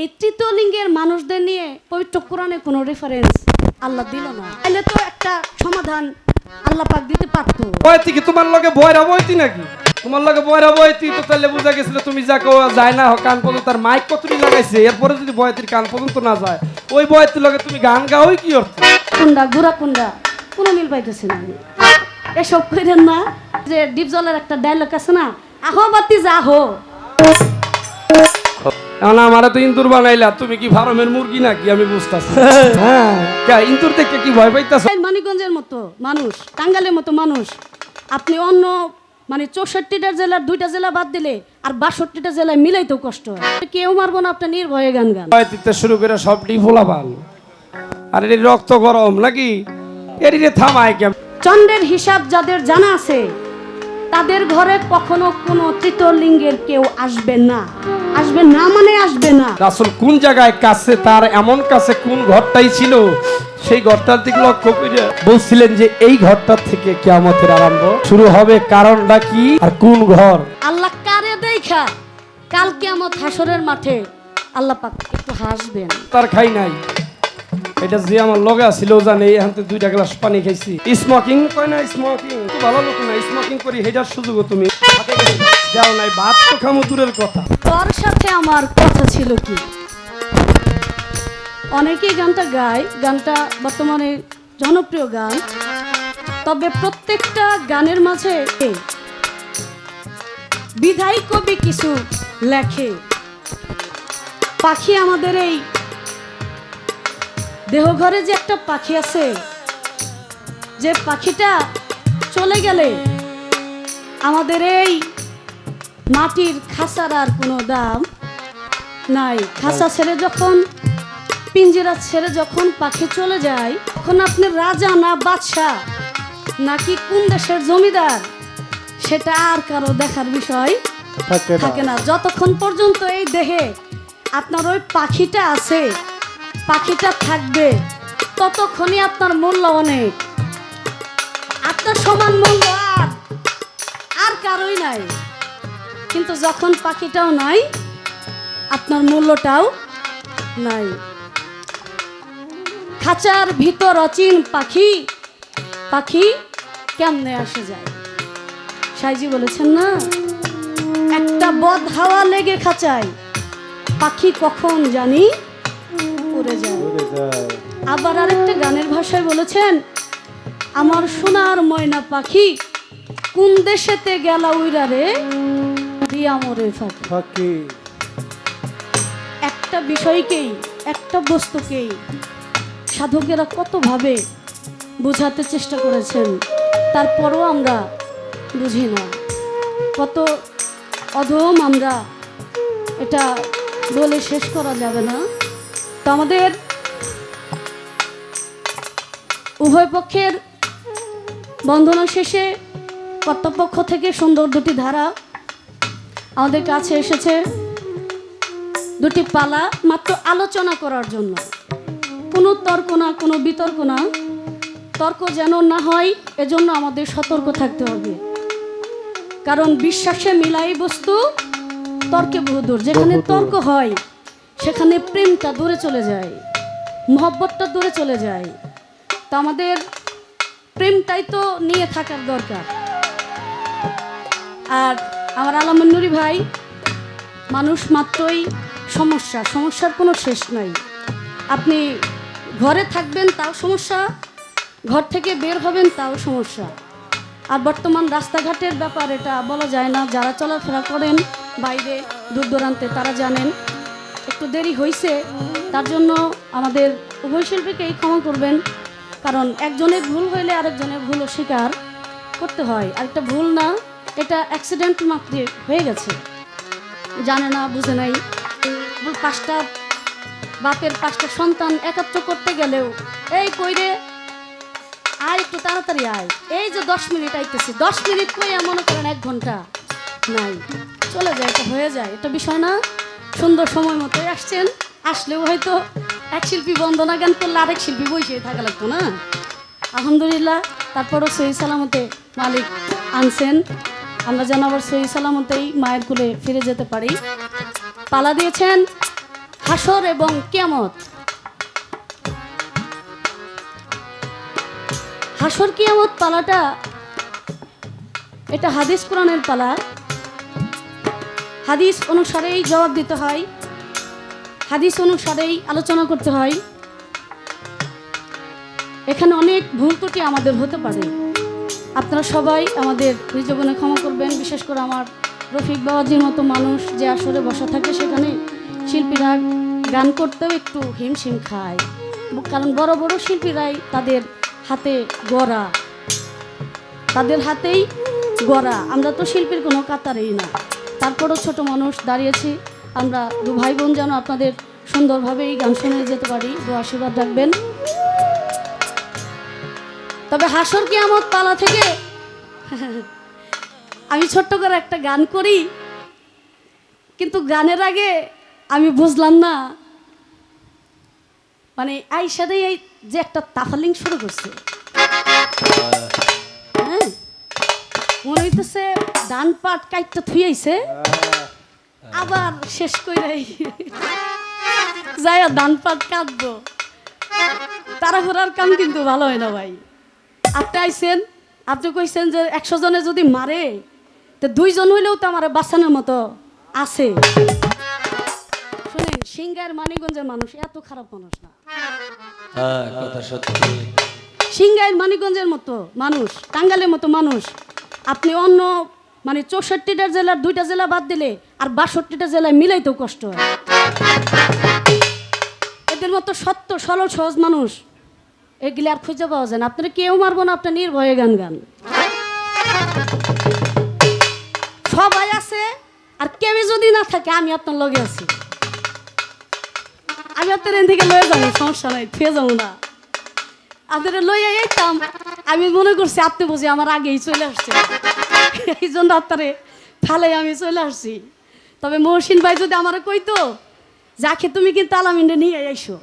এই তৃতীয় লিঙ্গের মানুষদের নিয়ে পবিত্র কোরআনে কোনো রেফারেন্স আল্লাহ দিল না। তাহলে তো একটা সমাধান আল্লাহ পাক দিতে পারতো। বয়তি কি তোমার লগে বয়রা বয়তি নাকি? তোমার লগে বয়রা বয়তি তো তাহলে বুঝা গেছিল তুমি যা কও যায় না কান পর্যন্ত তার মাইক কতটি লাগাইছে, এরপরে যদি বয়তির কান পর্যন্ত না যায় ওই বয়তির লগে তুমি গান গাওই কি অর্থ? কুন্ডা গুড়া কুন্ডা কোনো মিল পাইতেছি না আমি। এসব করেন না। যে ডিপজলের একটা ডায়লগ আছে না, আহো বাতি যা হো। না আমারে তো ইন্দুর বানাইলা, তুমি কি ফার্মের মুরগি নাকি আমি বুঝতাছি। হ্যাঁ কে ইন্দুর থেকে কি ভয় পাইতাছ? মানিকগঞ্জের মতো মানুষ, টাঙ্গাইলের মতো মানুষ, আপনি অন্য মানে 64টা জেলার 2টা জেলা বাদ দিলে আর 62টা জেলায় মিলাইতেও কষ্ট হয়। কেউ মারবো না, আপনি নির্ভয়ে গান গান। বয়তিতে শুরু করে সবটি ফোলাবাল, আর এর রক্ত গরম নাকি এরিরে থামায় কেন? চন্দ্রের হিসাব যাদের জানা আছে তাদের ঘরে কখনো কোনো তৃতীয় লিঙ্গের কেউ আসবে না। আসবে না মানে আসবে না। রাসূল কোন জায়গায় কাছে তার এমন কাছে কোন ঘরটাই ছিল সেই ঘরটার দিকে লক্ষ্য করে বলছিলেন যে এই ঘরটার থেকে কিয়ামতের আরম্ভ শুরু হবে। কারণটা কি আর কোন ঘর? আল্লাহ কারে দেখা কাল কিয়ামত হাসরের মাঠে আল্লাহ পাক একটু হাসবেন। তার খাই নাই, এটা যে আমার লগে ছিল জানে এই হাতে 2টা গ্লাস পানি খাইছি। স্মোকিং কয় না, স্মোকিং তো ভালো লোক না, স্মোকিং করি হেটার সুযোগ তুমি যাও নাই, ভাত তো খামো দূরের কথা। তোর সাথে আমার কথা ছিল কি, অনেকেই গানটা গায়, গানটা বর্তমানে জনপ্রিয় গান, তবে প্রত্যেকটা গানের মাঝে বিধায়ী কবি কিছু লেখে। পাখি আমাদের এই দেহঘরে যে একটা পাখি আছে, যে পাখিটা চলে গেলে আমাদের এই মাটির খাঁচার আর কোনো দাম নাই। খাঁচা ছেড়ে যখন, পিঞ্জিরা ছেড়ে যখন পাখি চলে যায়, তখন আপনি রাজা না বাদশাহ নাকি কোন দেশের জমিদার সেটা আর কারো দেখার বিষয় থাকে না। যতক্ষণ পর্যন্ত এই দেহে আপনার ওই পাখিটা আছে, পাখিটা থাকবে, ততক্ষণই আপনার মূল্য অনেক। আপনার সমান মূল্য আর কারোই নাই। কিন্তু যখন পাখিটাও নাই, আপনার মূল্যটাও নাই। খাঁচার ভিতর অচিন পাখি, পাখি কেমনে আসে যায়। সাইজি বলেছেন না, একটা বদ হাওয়া লেগে খাঁচায় পাখি কখন জানি উড়ে যায়। আবার আরেকটা গানের ভাষায় বলেছেন, আমার সোনার ময়না পাখি কোন দেশেতে গেলা উইরা রে দিয়া মরে ফাঁকি। একটা বিষয়কেই, একটা বস্তুকেই সাধকেরা কতভাবে বোঝাতে চেষ্টা করেছেন, তারপরও আমরা বুঝি না। কত অধম আমরা, এটা বলে শেষ করা যাবে না। তো আমাদের উভয় পক্ষের বন্ধনা শেষে কর্তৃপক্ষ থেকে সুন্দর 2টি ধারা আমাদের কাছে এসেছে, 2টি পালা মাত্র আলোচনা করার জন্য। কোনো তর্ক না, কোনো বিতর্ক না। তর্ক যেন না হয় এজন্য আমাদের সতর্ক থাকতে হবে। কারণ বিশ্বাসে মিলাই বস্তু, তর্কে বহুদূর। যেখানে তর্ক হয় সেখানে প্রেমটা দূরে চলে যায়, মহব্বতটা দূরে চলে যায়। তো আমাদের প্রেমটাই তো নিয়ে থাকার দরকার। আর আমার আলামুন নুরি ভাই, মানুষ মাত্রই সমস্যা, সমস্যার কোনো শেষ নাই। আপনি ঘরে থাকবেন তাও সমস্যা, ঘর থেকে বের হবেন তাও সমস্যা। আর বর্তমান রাস্তাঘাটের ব্যাপার, এটা বলা যায় না। যারা চলাফেরা করেন বাইরে দূর দূরান্তে তারা জানেন। একটু দেরি হয়েছে, তার জন্য আমাদের উভয় শিল্পীকেই ক্ষমা করবেন। কারণ একজনের ভুল হইলে আরেকজনের ভুলও স্বীকার করতে হয়। আর একটা ভুল না, এটা অ্যাক্সিডেন্ট মাত্র হয়ে গেছে, জানে না, বুঝে নাই। 5টা বাপের 5টা সন্তান একাত্র করতে গেলেও এই কইরে আয় একটু তাড়াতাড়ি আয়, এই যে 10 মিনিট আইতেছি, 10 মিনিট কইয়া মনে করেন 1 ঘন্টা নাই, চলে যায়, এটা হয়ে যায়। এটা বিষয় না। সুন্দর সময় মতো আসছেন, আসলেও হয়তো এক শিল্পী বন্দনা গান করলে আরেক শিল্পী বসে থাকা লাগতো না। আলহামদুলিল্লাহ, তারপরও সহি সালামতে মালিক আনছেন, আমরা যেন আবার সহি সালামতেই মায়ের কোলে ফিরে যেতে পারি। পালা দিয়েছেন হাসর এবং কিয়ামত। হাসর কিয়ামত পালাটা এটা হাদিস কোরআনের পালা। হাদিস অনুসারেই জবাব দিতে হয়, হাদিস অনুসারেই আলোচনা করতে হয়। এখানে অনেক ভুল ত্রুটি আমাদের হতে পারে, আপনারা সবাই আমাদের নিজ জীবনে ক্ষমা করবেন। বিশেষ করে আমার রফিক বাবাজির মতো মানুষ যে আসরে বসা থাকে, সেখানে শিল্পীরা গান করতেও একটু হিমশিম খায়, কারণ বড় বড় শিল্পীরাই তাদের হাতে গড়া, তাদের হাতেই গড়া। আমরা তো শিল্পীর কোনো কাতারেই না, তারপরও ছোট মানুষ দাঁড়িয়েছি। আমরা দু ভাই বোন যেন আপনাদের সুন্দরভাবেই গান শুনে যেতে পারি, দু আশীর্বাদ রাখবেন। তবে হাসর কিয়ামত পালা থেকে আমি ছোট্ট করে একটা গান করি, কিন্তু গানের আগে আমি বুঝলাম না, মানে এই সাথে এই যে একটা তাফালিং শুরু করছে, হ্যাঁ মনে হইতেছে ডান পাট কাইটটা থুইয়াইছে, আবার শেষ করে যাই ডান পাট কাটবো। তাড়াহুড়ার কাম কিন্তু ভালো হয় না ভাই। আপনি আইছেন, আপনি কইছেন যে 100 জনে যদি মারে তো 2 জন হইলেও তো আমার বাঁচানোর মতো আছে। শুনেন, সিংগার মানিকগঞ্জের মানুষ এত খারাপ মানুষ না। কথা সত্যি। সিংগার মানিকগঞ্জের মতো মানুষ, টাঙ্গাইলের মতো মানুষ, আপনি অন্য মানে 64টা জেলার 2টা জেলা বাদ দিলে আর 62টা জেলায় মিলাইতেও কষ্ট হয়। এদের মতো সত্য সরল সহজ মানুষ এগুলি আর খুঁজে পাওয়া যায় না। আপনারা কেউ মারবো না, আপনার নির্ভয়ে গান গান সবাই আছে। আর কেউ যদি না থাকে, আমি আপনার লগে আছি, আমি আপনার এখান থেকে লয়ে যাবো, সমস্যা নাই, ফিরে যাবো না। আপনারা লইয়া যেতাম, আমি মনে করছি আপনি বুঝি আমার আগেই চলে আসছে, এই জন্য আপনারে ফালে আমি চলে আসছি। তবে মহসিন ভাই যদি আমার কইতো যাকে তুমি কিন্তু আলামিনটা নিয়ে আইসো,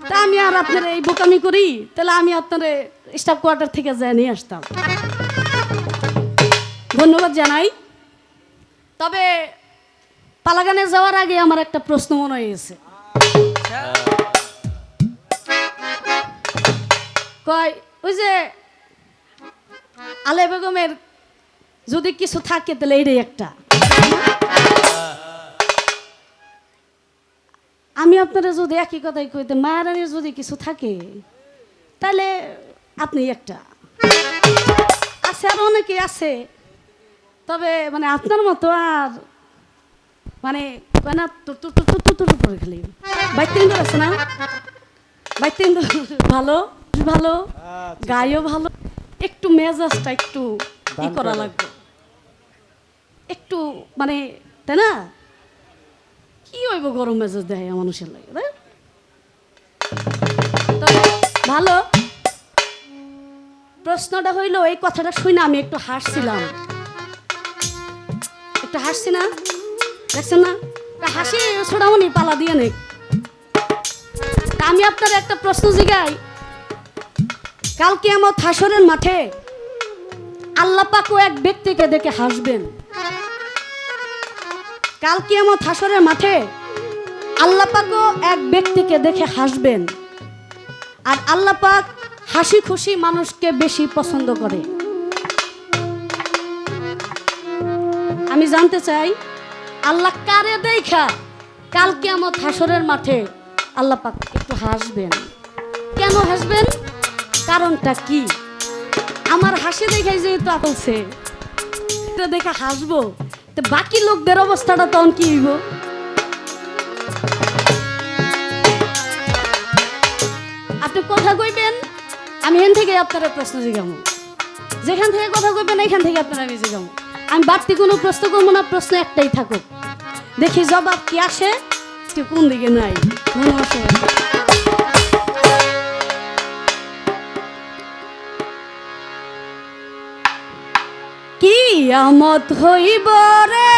তা আমি আর আপনার এই বোকামি করি, তাহলে আমি আপনার স্টাফ কোয়ার্টার থেকে যায় নিয়ে আসতাম। ধন্যবাদ জানাই। তবে পালাগানে যাওয়ার আগে আমার একটা প্রশ্ন মনে হয়ে গেছে। কয় ওই যে আলে বেগমের যদি কিছু থাকে তাহলে এইটাই একটা। আমি আপনারা যদি একই কথাই কইতে, মায়ের যদি কিছু থাকে তাহলে আপনি একটা। আছে আর অনেকে আছে, তবে মানে আপনার মতো আর মানে না করে খেলি বাইতিন আছে না, বাইতিন ভালো ভালো, গায়েও ভালো, একটু মেজাজটা একটু ই করা লাগবে, একটু মানে, তাই না? কি হইব গরম মেজাজ দেয় মানুষের লাগে, ভালো। প্রশ্নটা হইল, এই কথাটা শুনে আমি একটু হাসছিলাম, একটু হাসছি না, দেখছেন না? হাসি ছোড়ামনি পালা দিয়ে নেই। আমি আপনার একটা প্রশ্ন জিগাই, কাল কিয়ামত হাসরের মাঠে আল্লাহ পাকও এক ব্যক্তিকে দেখে হাসবেন। কাল কিয়ামত হাসরের মাঠে আল্লাহ পাকও এক ব্যক্তিকে দেখে হাসবেন। আর আল্লাহ পাক হাসি খুশি মানুষকে বেশি পছন্দ করে। আমি জানতে চাই, আল্লাহ কারে দেখা কাল কিয়ামত হাসরের মাঠে আল্লাহ পাক একটু হাসবেন? কেন হাসবেন? কারণটা কি? আমার হাসি দেখে যেহেতু আপলছে, দেখে হাসবো, তো বাকি লোকদের অবস্থাটা তখন কি হইব? আপনি কথা কইবেন, আমি এখান থেকে আপনারা প্রশ্ন জিগামো, যেখান থেকে কথা কইবেন এখান থেকে আপনারা আমি জিগামো। আমি বাড়তি কোনো প্রশ্ন করবো না, প্রশ্ন একটাই থাকুক, দেখি জবাব কি আসে, কোন দিকে নাই। কিয়ামত হইব রে,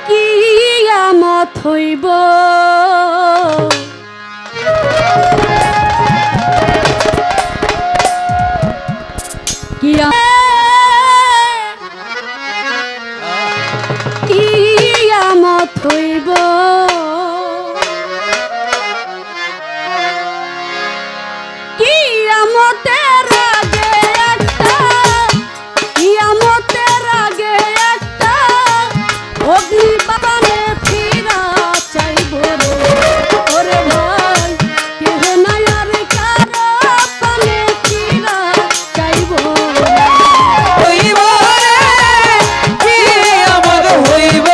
কিয়ামত হইব, কিয়ামত হইব কিয়ামতের আগে একটা কিয়ামতের আগে একটা অগ্নি বাগানে ফিরা চাইব রে ওরে ভাই কেহ নাই আর কারো পানে ফিরা চাইব রে। হইব রে, কিয়ামত হইব,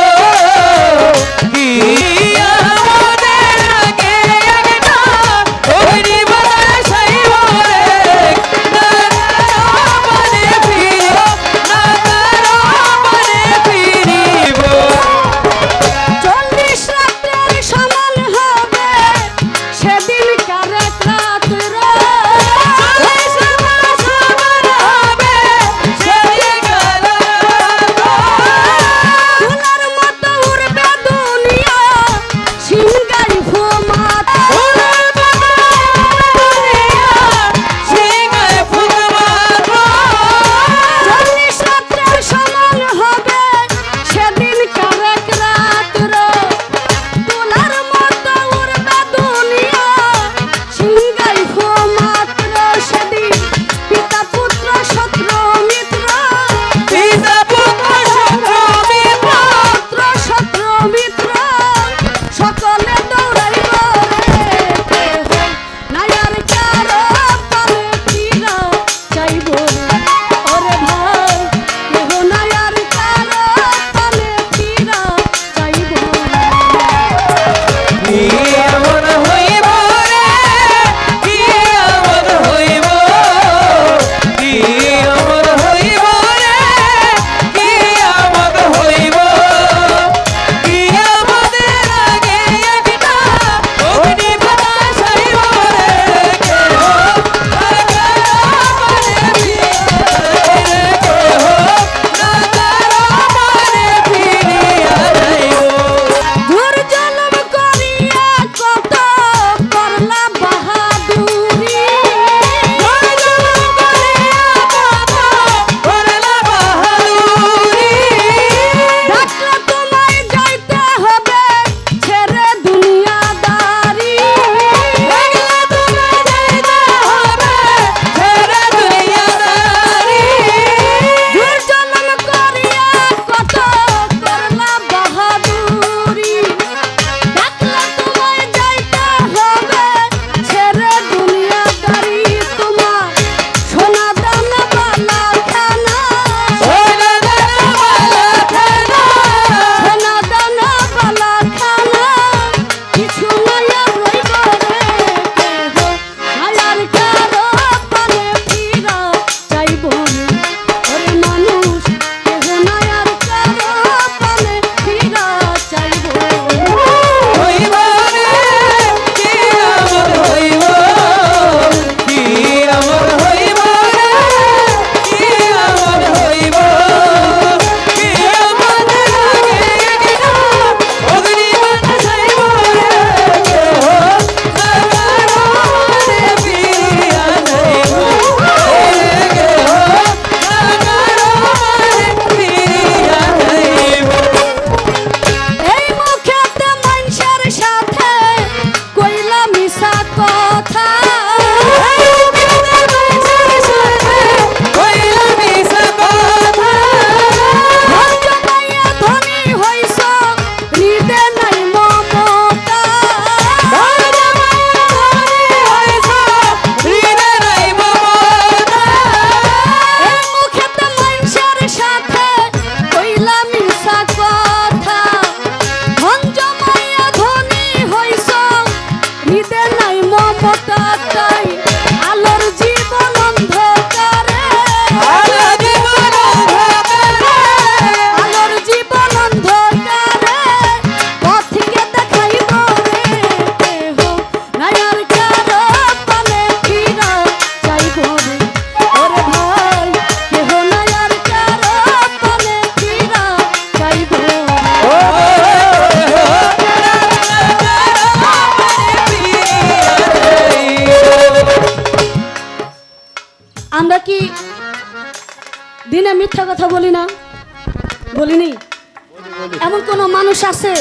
এমন কোনো মানুষ আছে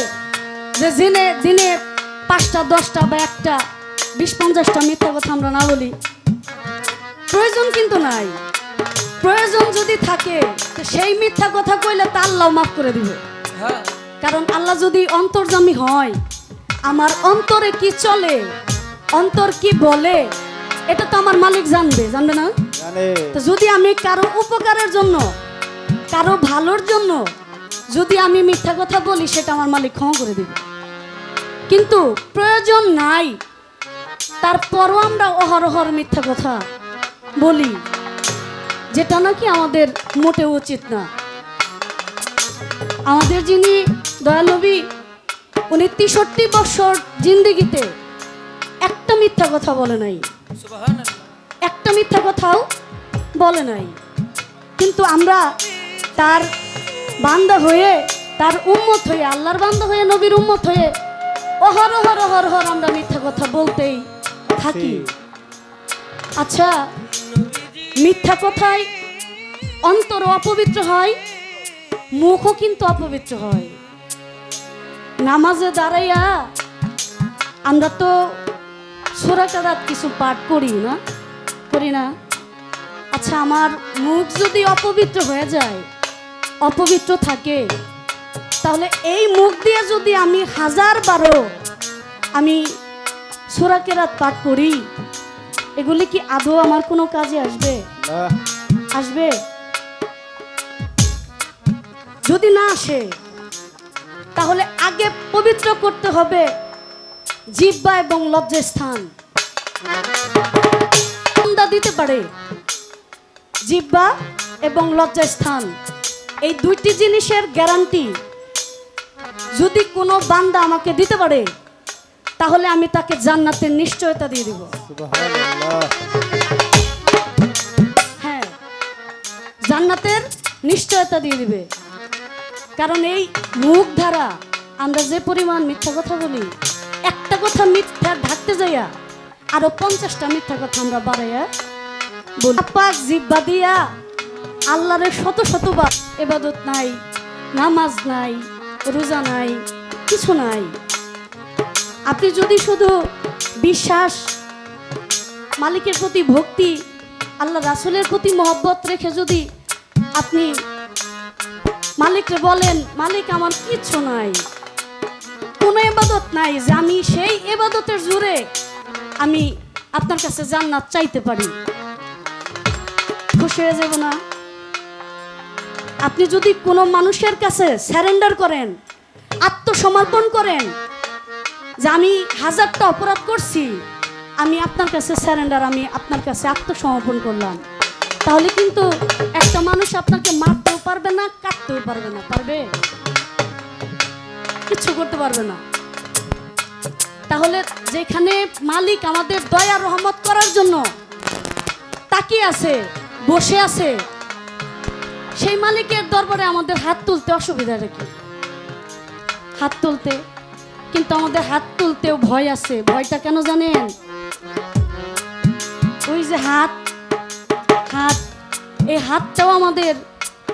যে দিনে দিনে 5টা 10টা বা 1টা 20-50টা মিথ্যা কথা আমরা না বলি? প্রয়োজন কিন্তু নাই। প্রয়োজন যদি থাকে তো সেই মিথ্যা কথা কইলে তা আল্লাহ মাফ করে দিবে। কারণ আল্লাহ যদি অন্তর্যামী হয়, আমার অন্তরে কি চলে, অন্তর কি বলে, এটা তো আমার মালিক জানবে না? তো যদি আমি কারো উপকারের জন্য, কারো ভালোর জন্য যদি আমি মিথ্যা কথা বলি, সেটা আমার মালিক ক্ষমা করে দিবে। কিন্তু প্রয়োজন নাই, তারপরও আমরা অহরহর মিথ্যা কথা বলি, যেটা নাকি আমাদের মোটেও উচিত না। আমাদের যিনি দয়াল নবী, উনি 63 বছর জিন্দেগিতে একটা মিথ্যা কথা বলে নাই, একটা মিথ্যা কথাও বলে নাই। কিন্তু আমরা তার বান্দা হয়ে, তার উম্মত হয়ে, আল্লাহর বান্দা হয়ে, নবীর উম্মত হয়ে অহরহর আমরা মিথ্যা কথা বলতেই থাকি। আচ্ছা, মিথ্যা কথায় অন্তর অপবিত্র হয়, মুখও কিন্তু অপবিত্র হয়। নামাজে দাঁড়াইয়া আমরা তো সূরা কারাত কিছু পাঠ করি না? আচ্ছা, আমার মুখ যদি অপবিত্র হয়ে যায়, অপবিত্র থাকে, তাহলে এই মুখ দিয়ে যদি আমি 1000 আমি সূরা কারাত পাঠ করি, এগুলি কি আদৌ আমার কোনো কাজে আসবে? আসবে? যদি না আসে, তাহলে আগে পবিত্র করতে হবে জিহ্বা এবং লজ্জাস্থান। দিতে পারে জিহ্বা এবং লজ্জাস্থান, এই 2টি জিনিসের গ্যারান্টি যদি কোনো বান্দা আমাকে দিতে পারে, তাহলে আমি তাকে জান্নাতের নিশ্চয়তা দিয়ে দিব। হ্যাঁ, জান্নাতের নিশ্চয়তা দিয়ে দিবে। কারণ এই মুখ দ্বারা আমরা যে পরিমাণ মিথ্যা কথা বলি, একটা কথা মিথ্যা ঢাকতে যাইয়া আরো 50টা মিথ্যা কথা আমরা বাড়াইয়া বলি। পাক জিহ্বা দিয়া আল্লাহরে শতবার ইবাদত নাই, নামাজ নাই, রোজা নাই, কিছু নাই। আপনি যদি শুধু বিশ্বাস, মালিকের প্রতি ভক্তি, আল্লাহ রাসূলের প্রতি মহব্বত রেখে যদি আপনি মালিককে বলেন, মালিক আমার কিচ্ছু নাই, কোনো ইবাদত নাই, যে আমি সেই ইবাদতের জোরে আমি আপনার কাছে জান্নাত চাইতে পারি, খুশি হয়ে যাব না? আপনি যদি কোনো মানুষের কাছে সারেন্ডার করেন, আত্মসমর্পণ করেন, যে আমি 1000টা অপরাধ করছি, আমি আপনার কাছে সারেন্ডার, আমি আপনার কাছে আত্মসমর্পণ করলাম, তাহলে কিন্তু একটা মানুষ আপনাকে মারতেও পারবে না, কাটতেও পারবে না। পারবে? কিছু করতে পারবে না। তাহলে যেখানে মালিক আমাদের দয়া রহমত করার জন্য তাকিয়ে আছে, বসে আছে, সেই মালিকের দরবারে আমাদের হাত তুলতে অসুবিধা রেখে হাত তুলতে, কিন্তু আমাদের হাত তুলতেও ভয় আছে। ভয়টা কেন জানেন? ওই যে হাত, এই হাতটাও আমাদের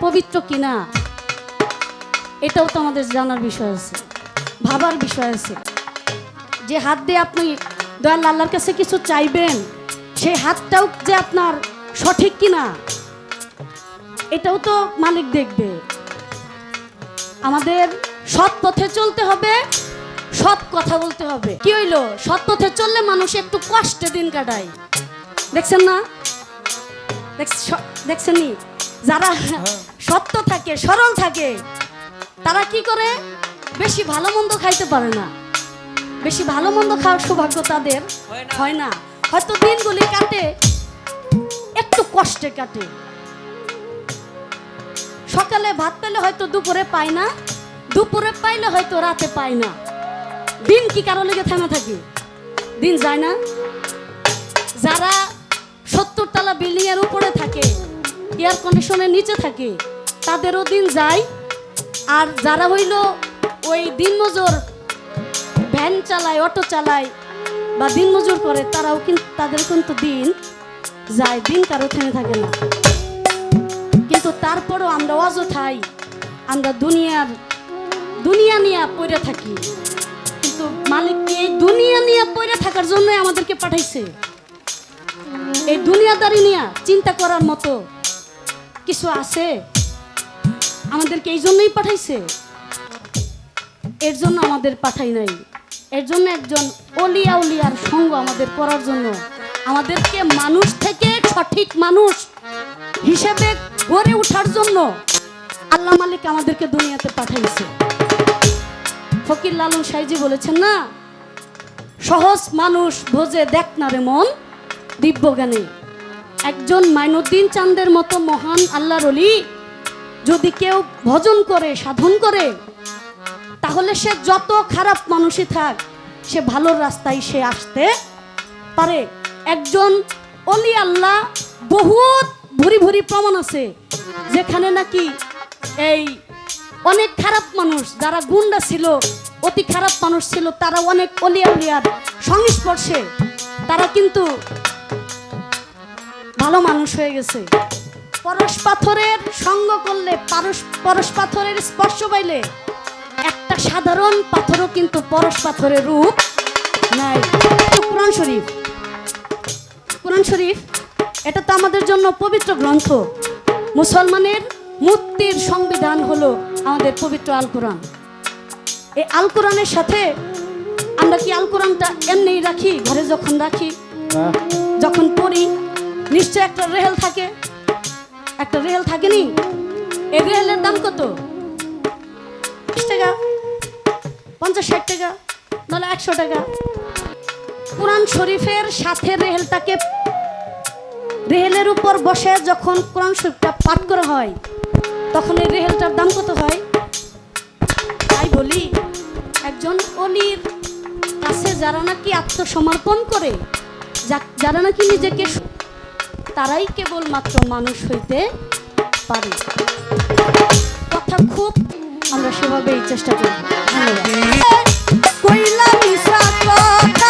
পবিত্র কিনা, এটাও তো আমাদের জানার বিষয় আছে, ভাবার বিষয় আছে। যে হাত দিয়ে আপনি দয়াল আল্লাহর কাছে কিছু চাইবেন, সেই হাতটাও যে আপনার সঠিক কিনা, এটাও তো মালিক দেখবে। আমাদের সৎ পথে চলতে হবে, সৎ কথা বলতে হবে। কি হইলো? সৎ পথে চললে মানুষ একটু কষ্টে দিন কাটায়, দেখছেন না? দেখছেননি? যারা সত্য থাকে, সরল থাকে, তারা কি করে? বেশি ভালো মন্দ খাইতে পারে না, বেশি ভালো মন্দ খাওয়ার সৌভাগ্য তাদের হয় না। হয়তো দিনগুলি কাটে একটু কষ্টে কাটে। সকালে ভাত পেলে হয়তো দুপুরে পায় না, দুপুরে পাইলে হয়তো রাতে পায় না। দিন কি কারো লেগে থেমে থাকে? দিন যায় না। যারা 70 তলা বিল্ডিং এর উপরে থাকে, এয়ার কন্ডিশনের নিচে থাকে, তাদেরও দিন যায়। আর যারা হইল ওই দিনমজুর, ভ্যান চালায়, অটো চালায় বা দিনমজুর করে, তারাও কিন্তু, তাদের কিন্তু দিন যায়, দিন কারো থেমে থাকে না। কিন্তু তারপরও আমরা অযথাই আমরা দুনিয়ার দুনিয়া নিয়ে পড়ে থাকি, কিন্তু মালিক কি এই দুনিয়া নিয়ে পড়ে থাকার জন্য আমাদেরকে পাঠাইছে? এই দুনিয়াদারি নিয়ে চিন্তা করার মতো কিছু আছে? আমাদেরকে এই জন্যই পাঠাইছে? এর জন্য আমাদের পাঠাই নাই। এর জন্য একজন অলিয়া উলিয়ার সঙ্গ আমাদের করার জন্য, আমাদেরকে মানুষ থেকে সঠিক মানুষ হিসেবে গড়ে ওঠার জন্য আল্লাহ মালিক আমাদেরকে দুনিয়াতে পাঠাইছে। ফকির লালন সাইজি বলেছেন না, সহজ মানুষ ভোজে দেখ না রে মন দিব্য জ্ঞানে। একজন মাইনুদ্দিন চাঁদের মতো মহান আল্লাহর ওলি যদি কেউ ভজন করে, সাধন করে, তাহলে সে যত খারাপ মানুষই থাক, সে ভালোর রাস্তায় সে আসতে পারে। একজন অলি আল্লাহ বহুত ভুরি ভুরি প্রমাণ আছে, যেখানে নাকি এই অনেক খারাপ মানুষ যারা গুন্ডা ছিল, অতি খারাপ মানুষ ছিল, তারা অনেক অলিয়া উলিয়ার সংস্পর্শে তারা কিন্তু ভালো মানুষ হয়ে গেছে। পরশ পাথরের সঙ্গ করলে, পরশ পাথরের স্পর্শ পাইলে একটা সাধারণ পাথরও কিন্তু পরশ পাথরের রূপ নাই। কোরআন শরীফ, কোরআন শরীফ এটা তো আমাদের জন্য পবিত্র গ্রন্থ। মুসলমানের মুক্তির সংবিধান হলো আমাদের পবিত্র আল কোরআন। এই আল কোরআনের সাথে আমরা কি আল কোরআনটা এমনিই রাখি? ঘরে যখন রাখি, যখন পড়ি, নিশ্চয় একটা রেহেল থাকে, একটা রেহেল থাকেনি? এই রেহেলের দাম কত? 20 টাকা, 50-60 টাকা, নাহলে 100 টাকা। কোরআন শরীফের সাথে রেহেলটাকে, রেহেলের উপর বসে যখন কোরআন শরীফটা পাঠ করা হয়, তখন এই রেহেলটার দাম কত হয়? তাই বলি, একজন অলির কাছে যারা নাকি আত্মসমর্পণ করে, যারা নাকি নিজেকে, তারাই কেবলমাত্র মানুষ হইতে পারে। কথা খুব আমরা সেভাবেই চেষ্টা করি। ধন্যবাদ। কইলা মিশা কথা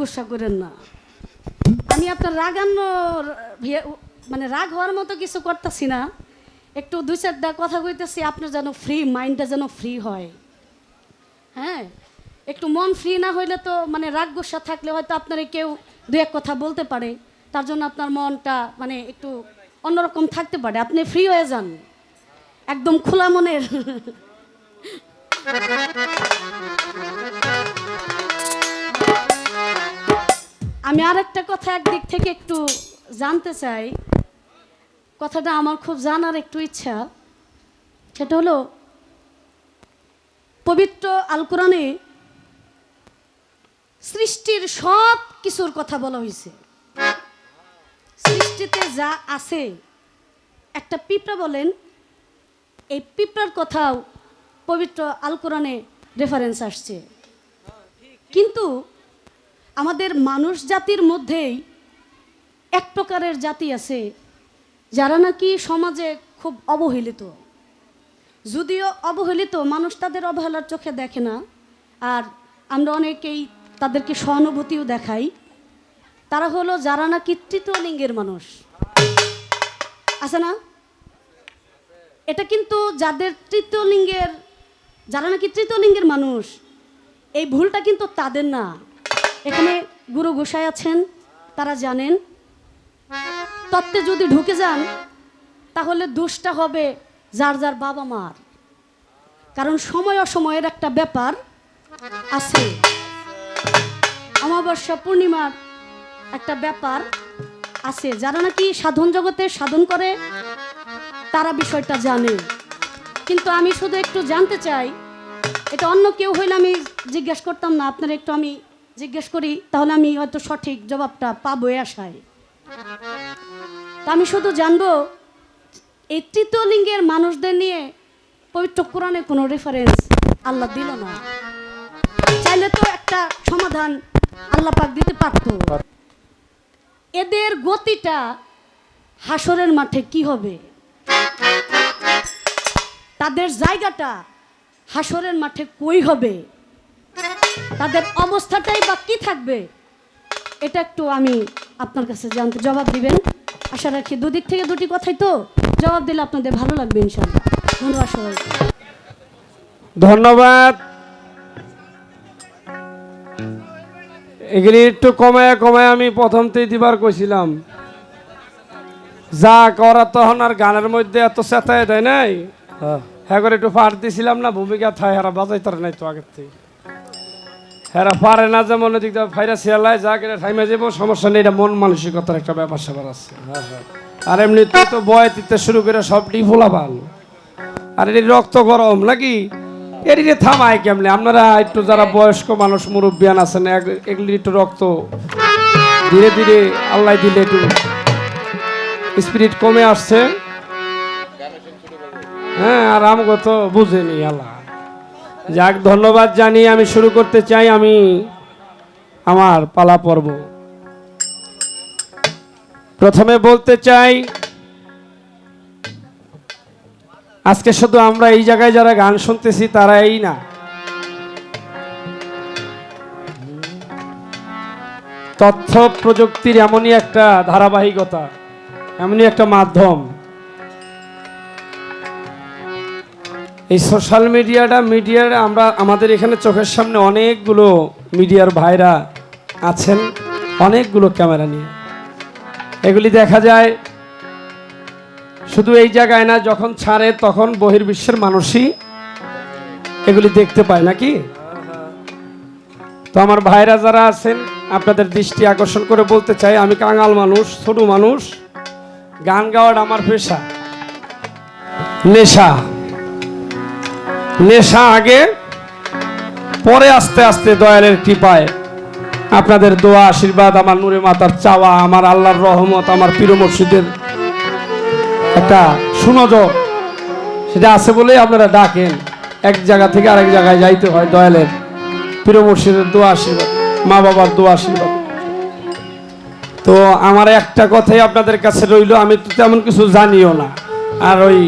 গুসা করেন না। আমি আপনার মানে রাগ হওয়ার মতো কিছু করতেছি না, একটু 2-4টা কথা কইতেছি, আপনার যেন ফ্রি মাইন্ডটা যেন ফ্রি হয়। হ্যাঁ, একটু মন ফ্রি না হইলে তো মানে রাগ গুসা থাকলে হয়তো আপনারে কেউ 2-1 কথা বলতে পারে, তার জন্য আপনার মনটা মানে একটু অন্যরকম থাকতে পারে। আপনি ফ্রি হয়ে যান, একদম খোলা মনের। আমি আর একটা কথা একদিক থেকে একটু জানতে চাই, কথাটা আমার খুব জানার একটু ইচ্ছা। সেটা হলো, পবিত্র আল কোরআনে সৃষ্টির সব কিছুর কথা বলা হয়েছে। সৃষ্টিতে যা আছে, একটা পিঁপড়া বলেন, এই পিঁপড়ার কথাও পবিত্র আল কোরআনে রেফারেন্স আসছে। কিন্তু আমাদের মানুষ জাতির মধ্যেই এক প্রকারের জাতি আছে যারা নাকি সমাজে খুব অবহেলিত। যদিও অবহেলিত, মানুষ তাদের অবহেলার চোখে দেখে না, আর আমরা অনেকেই তাদেরকে সহানুভূতিও দেখাই। তারা হলো যারা নাকি তৃতীয় লিঙ্গের মানুষ আছে না, এটা কিন্তু যাদের তৃতীয় লিঙ্গের, যারা নাকি তৃতীয় লিঙ্গের মানুষ, এই ভুলটা কিন্তু তাদের না। এখানে গুরু গোসাই আছেন, তারা জানেন। তত্ত্বে যদি ঢুকে যান তাহলে দোষটা হবে যার যার বাবা মার, কারণ সময় অসময়ের একটা ব্যাপার আছে, অমাবস্যা পূর্ণিমার একটা ব্যাপার আছে। যারা নাকি সাধন জগতে সাধন করে তারা বিষয়টা জানে। কিন্তু আমি শুধু একটু জানতে চাই, এটা অন্য কেউ হইলে আমি জিজ্ঞেস করতাম না, আপনারা একটু আমি জিজ্ঞেস করি, তাহলে আমি হয়তো সঠিক জবাবটা পাবো এ আশায়। তা আমি শুধু জানবো, এই তৃতীয় লিঙ্গের মানুষদের নিয়ে পবিত্র কোরআনে কোনো রেফারেন্স আল্লাহ দিল না। চাইলে তো একটা সমাধান আল্লাহ পাক দিতে পারত। এদের গতিটা হাসরের মাঠে কি হবে, তাদের জায়গাটা হাসরের মাঠে কই হবে, তাদের অবস্থাটাই বা কি থাকবে, এটা একটু আমি আপনার কাছে জানতে, জবাব দিবেন আশা রাখি। দুদিক থেকে দুটি কথাই তো, জবাব দিলে আপনাদের ভালো লাগবে ইনশাআল্লাহ। ধন্যবাদ সবাইকে। ধন্যবাদ। এগুলি একটু কমায় কমায় আমি প্রথমতেই দিবার কইছিলাম, যা করা তখন আর গানের মধ্যে এত চেতায় দেয় নাই। হ্যাঁ করে একটু পার দিছিলাম না, ভূমিকা থাই হারা বাজাইতার নাই তো আগের থেকে। হেরা পারে না, যেমন দিক ফাইরা শিয়ালায় যা কেটে ঠাইমে যাবো, সমস্যা নেই। এটা মন মানসিকতার একটা ব্যাপার স্যাপার আছে। আর এমনিতে তো বয় দিতে শুরু করে সব ডিফোলা ভাল, আর এটি রক্ত গরম নাকি, এটিকে থামায় কেমনে? আপনারা একটু যারা বয়স্ক মানুষ মুরব্বিয়ান আছেন, এগুলি একটু রক্ত ধীরে ধীরে আল্লাহ দিলে একটু স্পিরিট কমে আসছে। হ্যাঁ, আর আমাকে তো বুঝেনি আল্লাহ। যাক, ধন্যবাদ জানিয়ে আমি শুরু করতে চাই আমি আমার পালা পর্ব। প্রথমে বলতে চাই, আজকে শুধু আমরা এই জায়গায় যারা গান শুনতেছি তারা এই না, তথ্য প্রযুক্তির এমনই একটা ধারাবাহিকতা, এমনই একটা মাধ্যম, এই সোশ্যাল মিডিয়ার আমরা আমাদের এখানে চোখের সামনে অনেকগুলো মিডিয়ার ভাইরা আছেন, অনেকগুলো ক্যামেরা নিয়ে। এগুলি দেখা যায় শুধু এই জায়গায় না, যখন ছাড়ে তখন বহির্বিশ্বের মানুষই এগুলি দেখতে পায় নাকি। তো আমার ভাইরা যারা আছেন, আপনাদের দৃষ্টি আকর্ষণ করে বলতে চাই, আমি কাঙাল মানুষ, ছোট মানুষ, গান গাওয়াটা আমার পেশা, নেশা। নেশা আগে, পরে আস্তে আস্তে দয়ালের কৃপায়, আপনাদের দোয়া আশীর্বাদ, আমার নূরে মাতার চাওয়া, আমার আল্লাহর রহমত, আমার পীর মুর্শিদের একটা সুনজর, সেটা আছে বলেই আপনারা ডাকেন। এক জায়গা থেকে আরেক জায়গায় যাইতে হয়, দয়ালের পীর মুর্শিদের দোয়া আশীর্বাদ, মা বাবার দোয়া আশীর্বাদ। তো আমার একটা কথাই আপনাদের কাছে রইল, আমি তো তেমন কিছু জানিও না, আর ওই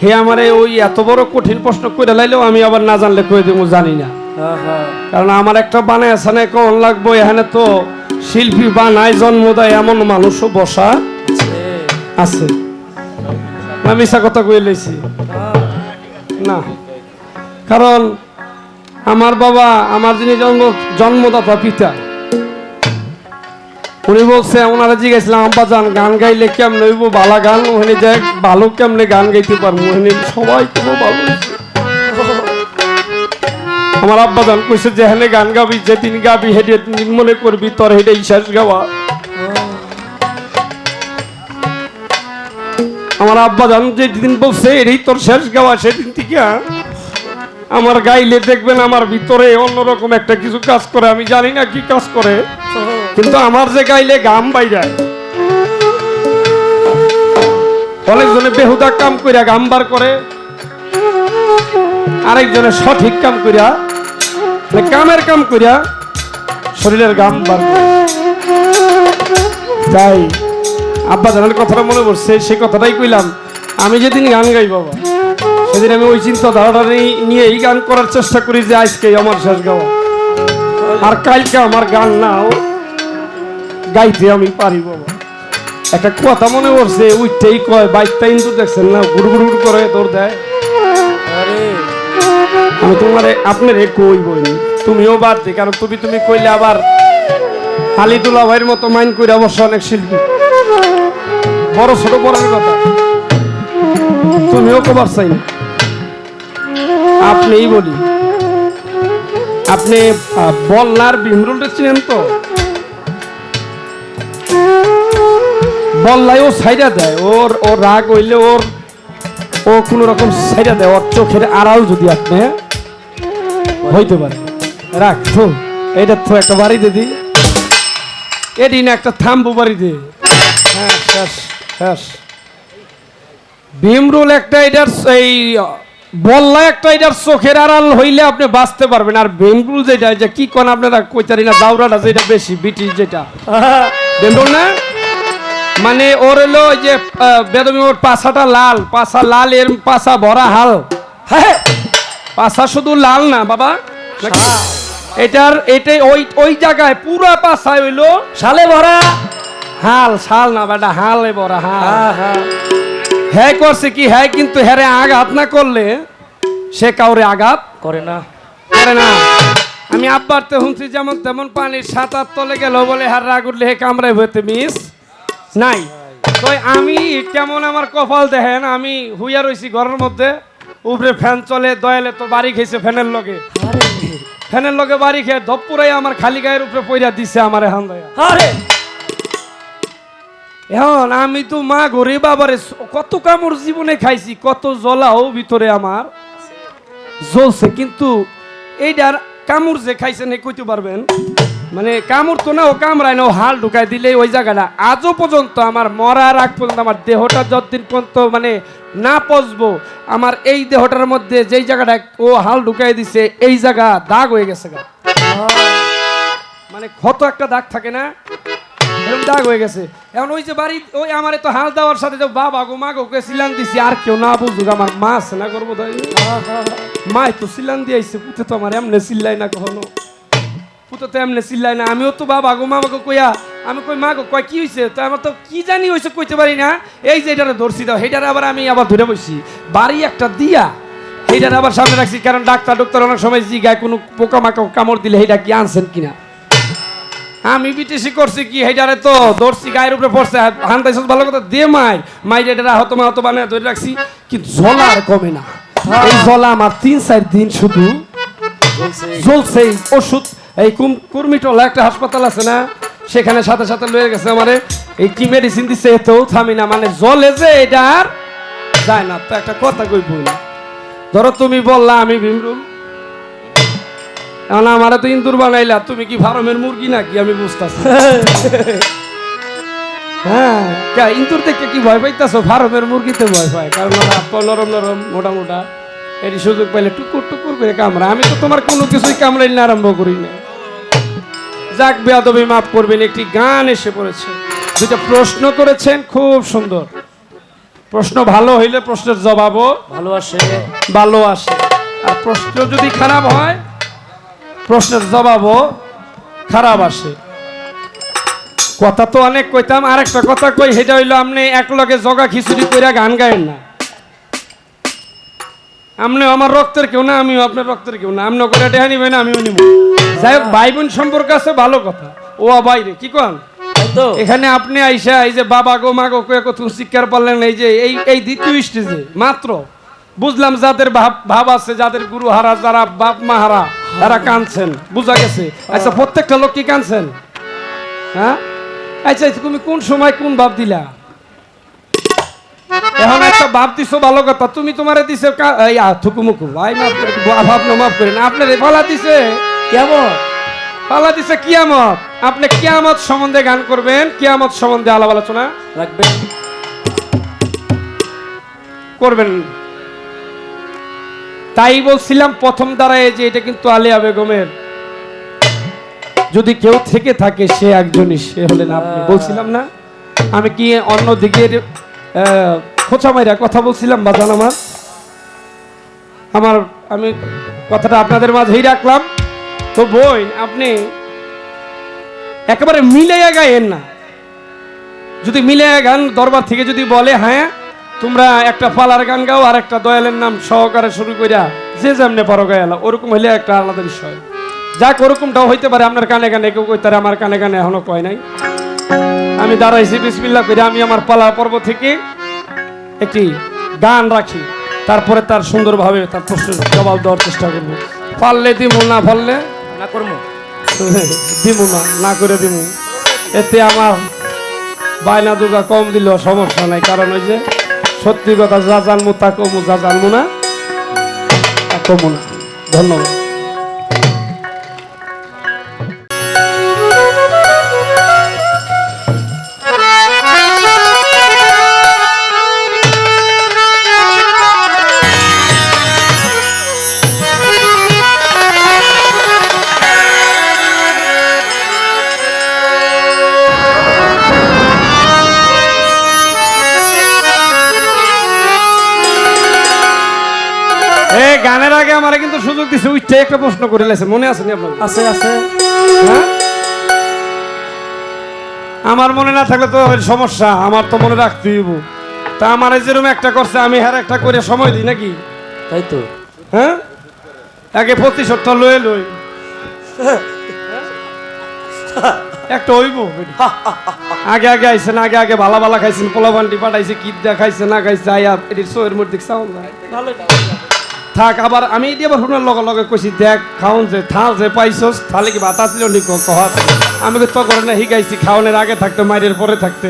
হে আমারে ওই এত বড় কঠিন প্রশ্ন করে লাইলেও আমি আবার না জানলে কয়ে দেবো জানি না। কারণ আমার একটা বানায় আসানে কখন লাগবো, এখানে তো শিল্পী বানায় জন্ম দেয় এমন মানুষও বসা আছে। আমি মিশা কথা কয়ে লইছি না, কারণ আমার বাবা, আমার যিনি জন্মদাতা পিতা, উনি বলছে, ওনারা জিজ্ঞেসলাম আব্বা জান গান গাইলে কেমন হইব, ভালো গান ওখানে দেখ, ভালো কেমনে গান গাইতে পারবো, ওখানে সবাই খুব ভালো হয়েছে। আমার আব্বা জান কইছে, যেখানে গান গাবি, যেদিন গাবি হেঁটে মনে করবি তোর হেঁটে শেষ গাওয়া। আমার আব্বা জান যেদিন বলছে এটাই তোর শেষ গাওয়া, সেদিন থেকে আমার গাইলে দেখবেন আমার ভিতরে অন্যরকম একটা কিছু কাজ করে, আমি জানি না কি কাজ করে, কিন্তু আমার যে গাইলে গাম বাইরায়। অনেকজনে বেহুদা কাম কইরা গাম বার করে, আরেকজনের সঠিক কাম করিয়া মানে কামের কাম করিয়া শরীরের গাম বার করে। তাই আব্বা জানার কথাটা মনে পড়ছে, সেই কথাটাই কইলাম। আমি যেদিন গান গাই বাবা, সেদিন আমি ওই চিন্তাধারাটা নিয়ে এই গান করার চেষ্টা করি যে আজকে আমার শেষ গাওয়া, আর কালকে আমার গান নাও গাইতে আমি পারি বাবা। একটা কথা মনে পড়ছে, উইটাই কয় বাইকটা কিন্তু দেখছেন না গুড় গুড় গুড় করে তোর দেয়। আরে আমি তোমার আপনার কই বইনি, তুমিও বাদ দি, কারণ তুমি কইলে আবার হালিদুল্লাহ ভাইয়ের মতো মাইন করে অবশ্য অনেক শিল্পী বড় ছোট বড়ের কথা তুমিও কবার চাই না। আপনিই বলি, আপনি বল্লার ভীমরুলটা চিনেন তো? বল্লাই ও সাইডা দেয়, ওর রাগ হইলে ও কোন রকম সাইডা দেয়, ওর চোখের আড়াল যদি আপনি হইতে পারে। রাখ তো এটা তো একটা বাড়ি দিদি, এটি না একটা থাম্বু বাড়ি দে। হ্যাঁ শেষ শেষ। ভীমরুল একটা এটার এই বল্লা একটা এটার চোখের আড়াল হইলে আপনি বাঁচতে পারবেন। আর ভীমরুল যেটা যে কি কোন আপনারা কইতারি না, দাউরাটা যেটা বেশি ব্রিটিশ যেটা ভীমরুল না, মানে ওর হলো ওই যে বেদমি, ওর পাছাটা লাল, পাছা লাল, এর পাছা ভরা হাল। হ্যাঁ পাছা শুধু লাল না বাবা, এটাই ওই জায়গায় পুরা পাছা হইলো শালে ভরা হাল, শাল না বেটা হালে ভরা হাল। হ্যাঁ করছে কি, হ্যাঁ কিন্তু হ্যারে আঘাত না করলে সে কাউরে আঘাত করে না। করে না। আমি আব্বার তো শুনছি যেমন তেমন পানির সাঁতার তলে গেল বলে হার রাগ উঠলে হে কামড়াই হইতে মিস নাই। তো আমি কেমন আমার কপাল দেখেন, আমি হুইয়া রইছি ঘরের মধ্যে, উপরে ফ্যান চলে, দয়ালে তো বাড়ি খেয়েছে ফ্যানের লগে, ফ্যানের লগে বাড়ি খেয়ে ধপুরাই আমার খালি গায়ের উপরে পইরা দিছে আমার হান দয়া। আরে এখন আমি তো মা ঘরে বাবারে কত কামড় জীবনে খাইছি, কত জ্বলাও ভিতরে আমার জ্বলছে, কিন্তু এইটার কামড় যে খাইছেন এ কইতে পারবেন, মানে কামড় তো না, ও কামড়ায় না, ও হাল ঢুকাই দিলে ওই জায়গাটা আজও পর্যন্ত আমার মরার আগ পর্যন্ত আমার দেহটা যতদিন পর্যন্ত মানে না পচবো, আমার এই দেহটার মধ্যে যেই জায়গাটা ও হাল ঢুকাই দিছে এই জায়গা দাগ হয়ে গেছে গা, মানে ক্ষত একটা দাগ থাকে না, এরকম দাগ হয়ে গেছে। এখন ওই যে বাড়ি ওই আমার তো হাল দেওয়ার সাথে যে বাবা গো মা গো সিলান দিছি, আর কেউ না বুঝুক, আমার মা আছে না করবো তাই মাই তো সিলান দিয়েছে, পুতে তো আমার এমনি চিল্লাই না কখনো, পুতো তো এমনি চিল্লাই না। আমিও তো বাবা গো মা গো কইয়া আমি কই মা গো কয় কি হয়েছে, তো আমার তো কি জানি হয়েছে কইতে পারি না, এই যে এটারে ধরছি দাও, সেইটারে আবার আমি আবার ধরে বসছি বাড়ি একটা দিয়া, সেইটারে আবার সামনে রাখছি, কারণ ডাক্তার অনেক সময় জিগায় কোনো পোকা মাকা কামড় দিলে সেইটা কি আনছেন কিনা। আমি বিটিসি করছি কি, হেইটারে তো দর্শি গায়ের উপরে পড়ছে, হান্তাইছ ভালো কথা দিয়ে মাই এটা হতো বানিয়ে ধরে রাখছি, কিন্তু জ্বলা আর কমে না। এই জ্বলা আমার 3-4 দিন শুধু জ্বলছে। ওষুধ এই কুর্মিটোলা একটা হাসপাতাল আছে না, সেখানে সাথে সাথে লয়ে গেছে আমারে, এই কি মেডিসিন দিচ্ছে এতেও থামি না, মানে জ্বলে যে এটা আর যায় না। তো একটা কথা কই বই, ধরো তুমি বললা আমি ভীমরুল, আমারে তো ইন্দুর বানাইলা, তুমি কি ফার্মের মুরগি নাকি আমি বুঝতেছি। হ্যাঁ ইন্দুর থেকে কি ভয় পাইতেছো, ফার্মের মুরগিতে ভয় পায়, কারণ নরম নরম মোটা মোটা, এটি সুযোগ পাইলে টুকুর টুকুর করে কামড়া। আমি তো তোমার কোনো কিছুই কামড়াইলে আরম্ভ করি না। যাক বেয়াদবি মাফ করবেন, একটি গান এসে পড়েছে, দুইটা প্রশ্ন করেছেন খুব সুন্দর প্রশ্ন, ভালো হইলে প্রশ্নের জবাবও ভালো আসে, আর প্রশ্ন যদি খারাপ হয় প্রশ্নের জবাবও খারাপ আসে। কথা তো অনেক কইতাম, আর একটা কথা কই, সেটা হইলো আপনি এক লগে জগা খিচুড়ি কইরা গান গায়েন না। আপনি আমার রক্তের কেউ না, আমিও আপনার রক্তের কেউ না, আপনি করে টেহা নিবেন আমিও নিব। যাই হোক ভাই বোন সম্পর্ক আছে ভালো কথা, ও বাইরে কি কন এখানে আপনি আইসা এই যে বাবা গো মা গো কত শিক্ষার পারলেন, এই যে এই দ্বিতীয় স্টেজে মাত্র বুঝলাম যাদের ভাব আছে, যাদের গুরু হারা, যারা বাপ মা হারা, তারা কাঁদছেন, বুঝা গেছে। আচ্ছা প্রত্যেকটা লোক কি কাঁদছেন? হ্যাঁ আচ্ছা তুমি কোন সময় কোন ভাব দিলা? এখন একটা ভাব দিছো ভালো কথা, তুমি তোমারে দিছে থুকুমুকু ভাই মাফ করেন, আপনার পালা দিছে কেমন পালা দিছে কিয়ামত। আপনি কিয়ামত সম্বন্ধে গান করবেন, কিয়ামত সম্বন্ধে আলাপ আলোচনা রাখবেন করবেন। তাই বলছিলাম প্রথম দাঁড়ায় যে এটা কিন্তু আলিয়া বেগমের, যদি কেউ থেকে থাকে সে একজনই, সে হলেন আপনি। বলছিলাম না আমি কি অন্য দিকের খোঁচা মাইরা কথা বলছিলাম বাজান আমার আমি কথাটা আপনাদের মাঝেই রাখলাম। তো বই আপনি একেবারে মিলাইয়া গায়েন না, যদি মিলাইয়া গান দরবার থেকে যদি বলে হ্যাঁ তোমরা একটা পালার গান গাও আর একটা দয়ালের নাম সহকারে শুরু করিয়া যে যেমনে পারো গায়ালা, ওরকম হইলে একটা আলাদা বিষয়। যাক ওরকমটাও হইতে পারে, আপনার কানে কানে কেউ কইতারে, আমার কানে কানে এখনো কয় নাই। আমি দাঁড়াইছি বিসমিল্লাহ করে, আমি আমার পালা পর্ব থেকে একটি গান রাখি, তারপরে তার সুন্দরভাবে তার প্রশ্নের জবাব দেওয়ার চেষ্টা করবো। পারলে দিমু, না পারলে না করবো, দিমু না, না করে দিমু। এতে আমার বায়না দুর্গা কম দিল সমস্যা নাই, কারণ ওই যে সত্যি কথা যা জানবো তা কমু, যা জানবো না তা কমু না। ধন্যবাদ। গানের আগে আমার কিন্তু সুযোগ দিছে, উঠতে একটা প্রশ্ন করে লাইছে, মনে আছে নি আপনার? আছে আছে। হ্যাঁ আমার মনে না থাকলে তো সমস্যা, আমার তো মনে রাখতেই হইব। তা আমার যেরকম একটা করছে আমি হ্যাঁ একটা করে সময় দিই নাকি? তাই তো। হ্যাঁ আগে প্রতিশোধটা লয়ে লই, একটা হইব। আগে আগে আইসেন, আগে আগে ভালা ভালা খাইছেন, পোলা বান্টি পাঠাইছে, কি দিয়া খাইছে না খাইছে, আয়া এটির শোয়ের মধ্যে চাউল থাক। আবার আমি এটি আবার শুনার লগে লগে কইছি দেখ খাওন যে থাল যে পাইছস তাহলে কি ভাত আসছিল নি কহাত, আমি তো করে না শিখাইছি খাওয়ানোর আগে থাকতে মাইরের পরে থাকতে।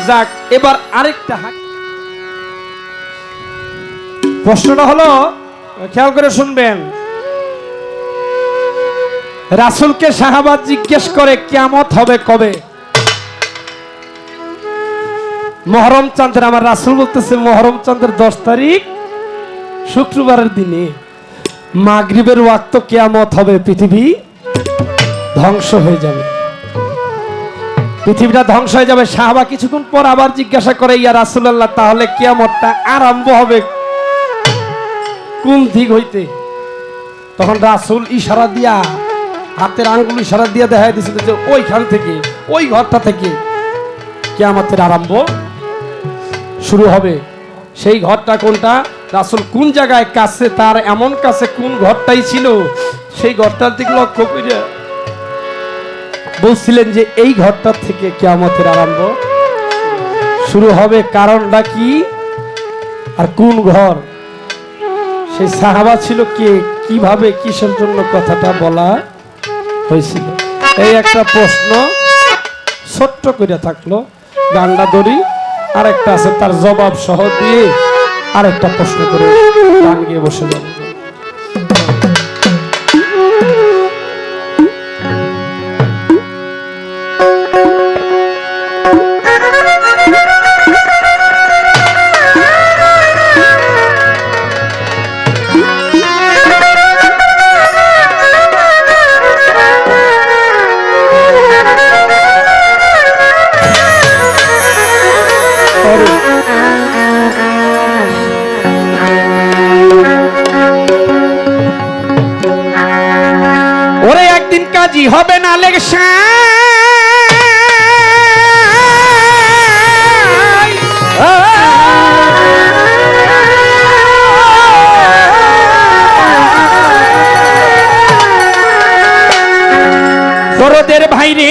যাক এবার আরেকটা প্রশ্নটা হলো, খেয়াল করে শুনবেন। রাসূলকে সাহাবা জিজ্ঞেস করে কিয়ামত হবে কবে? মহরম চাঁদের, আমার রাসূল বলতেছে মহরম চাঁদের 10 তারিখ শুক্রবারের দিনে মাগরিবের ওয়াক্ত কিয়ামত হবে, পৃথিবী ধ্বংস হয়ে যাবে, পৃথিবীটা ধ্বংস হয়ে যাবে। সাহাবা কিছুক্ষণ পর আবার জিজ্ঞাসা করে ইয়া রাসূলুল্লাহ তাহলে কিয়ামতটা আরম্ভ হবে কোন দিক হইতে? তখন রাসূল ইশারা দিয়া, হাতের আঙ্গুল ইশারা দিয়া দেখাই দিয়েছিল যে ওইখান থেকে, ওই ঘরটা থেকে কিয়ামতের আরম্ভ শুরু হবে। সেই ঘরটা কোনটা? রাসূল কোন জায়গায় কাছে, তার এমন কাছে কোন ঘরটাই ছিল, সেই ঘরটার দিকে লক্ষ্য করে বলছিলেন যে এই ঘরটা থেকে কিয়ামতের আরম্ভ শুরু হবে। কারণটা কি আর কোন ঘর? সেই সাহাবা ছিল কে, কিভাবে, কিসের জন্য কথাটা বলা হয়েছিল? এই একটা প্রশ্ন ছোট্ট করে থাকলো, গান্ডা দড়ি আর একটা আছে তার জবাব সহ দিয়ে আরেকটা প্রশ্ন করে গান গিয়ে বসে যাবে। ওরে একদিন কাজী হবে না তোরদের ভাইরে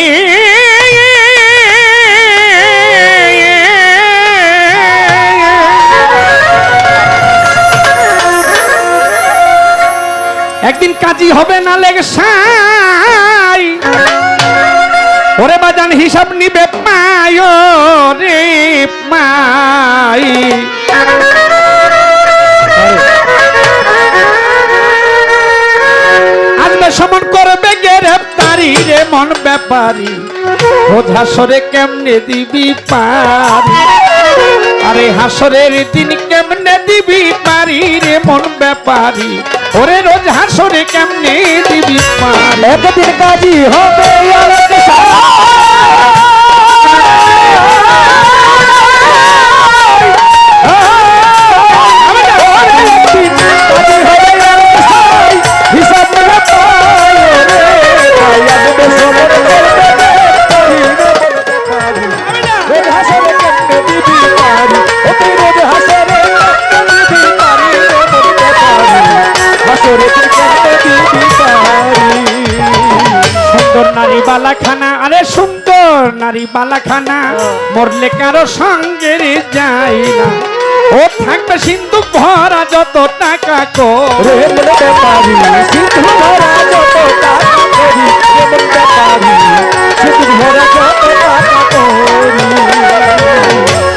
একদিন কাজী হবে না লেগসাই, ওরে বাজান হিসাব নিবে পায় রে মাই। আসবে সমন করবে গ্রেফতারি রে মন ব্যাপারি, বোঝা সরে কেমনে দিবি পারি। আরে হাসরের দিন কেমনে দিবি পারি রে মন ব্যাপারি, ওরে রোজ হাসরে কেমনে দিবি পারি। একদিন কাজী হবে আলোক হিসাব মেরে পাই রে তাই আসবে সবর রোজ হাসরে কেমনে দিবি পারি, ওকে রোজ হাসরে কেমনে দিবি পারি রে বলতে পারি, হাসরে কেমনে দিবি পারি। সুন্দর নারী বালাখানা, আরে সুন্দর নারী বালাখানা মরলে কারো সঙ্গে যাই না, ও থাকবে সিন্ধুক ভরা যত টাকা কো রে বলতে পারি সিন্ধু ভরা যত টাকা করি, রে বলতে পারি সিন্ধু ভরা যত টাকা করি।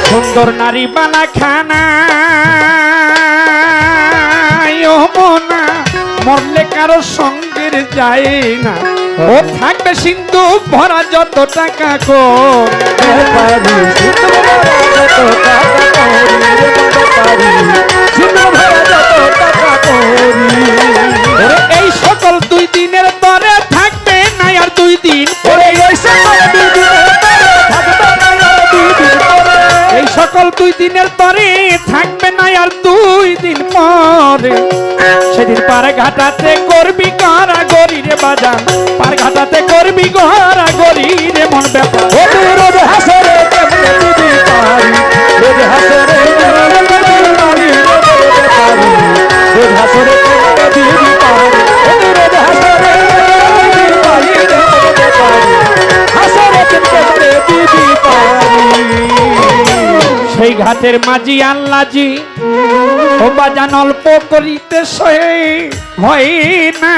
সুন্দর নারী বালাখানা ও মোনা মরলে কারো সঙ্গে যায় না, ও থাকবে সিন্ধুক ভরা যত টাকা কো পারি সিন্ধু ভরা যত টাকা করি, রে বলতে পারি সিন্ধু ভরা যত টাকা করি। ওরে এই সকল 2 দিনের পরে থাকবে না আর 2 দিন ওরে ওই সকল দিনের পরে থাকবে না আর 2 দিন পরে, এই সকল 2 দিনের পরে থাকবে না আর 2 দিন পরে, সেদিন পার ঘাটাতে করবি গড়া গড়ি রে বাজান, পার ঘাটাতে করবি গড়া গড়ি রে মন ব্যাপার। ও তুই রোজ হাসরে কেমনে দিবি পারি, রোজ হাসরে কেমনে দিবি পারি, রোজ হাসরে কেমনে দিবি পারি, ও তুই রোজ হাসরে কেমনে দিবি পারি, হাসরে কেমনে দিবি পারি। সেই ঘাটের মাঝি আল্লাজি ও বাজান অল্প করিতে সয়ে হয় না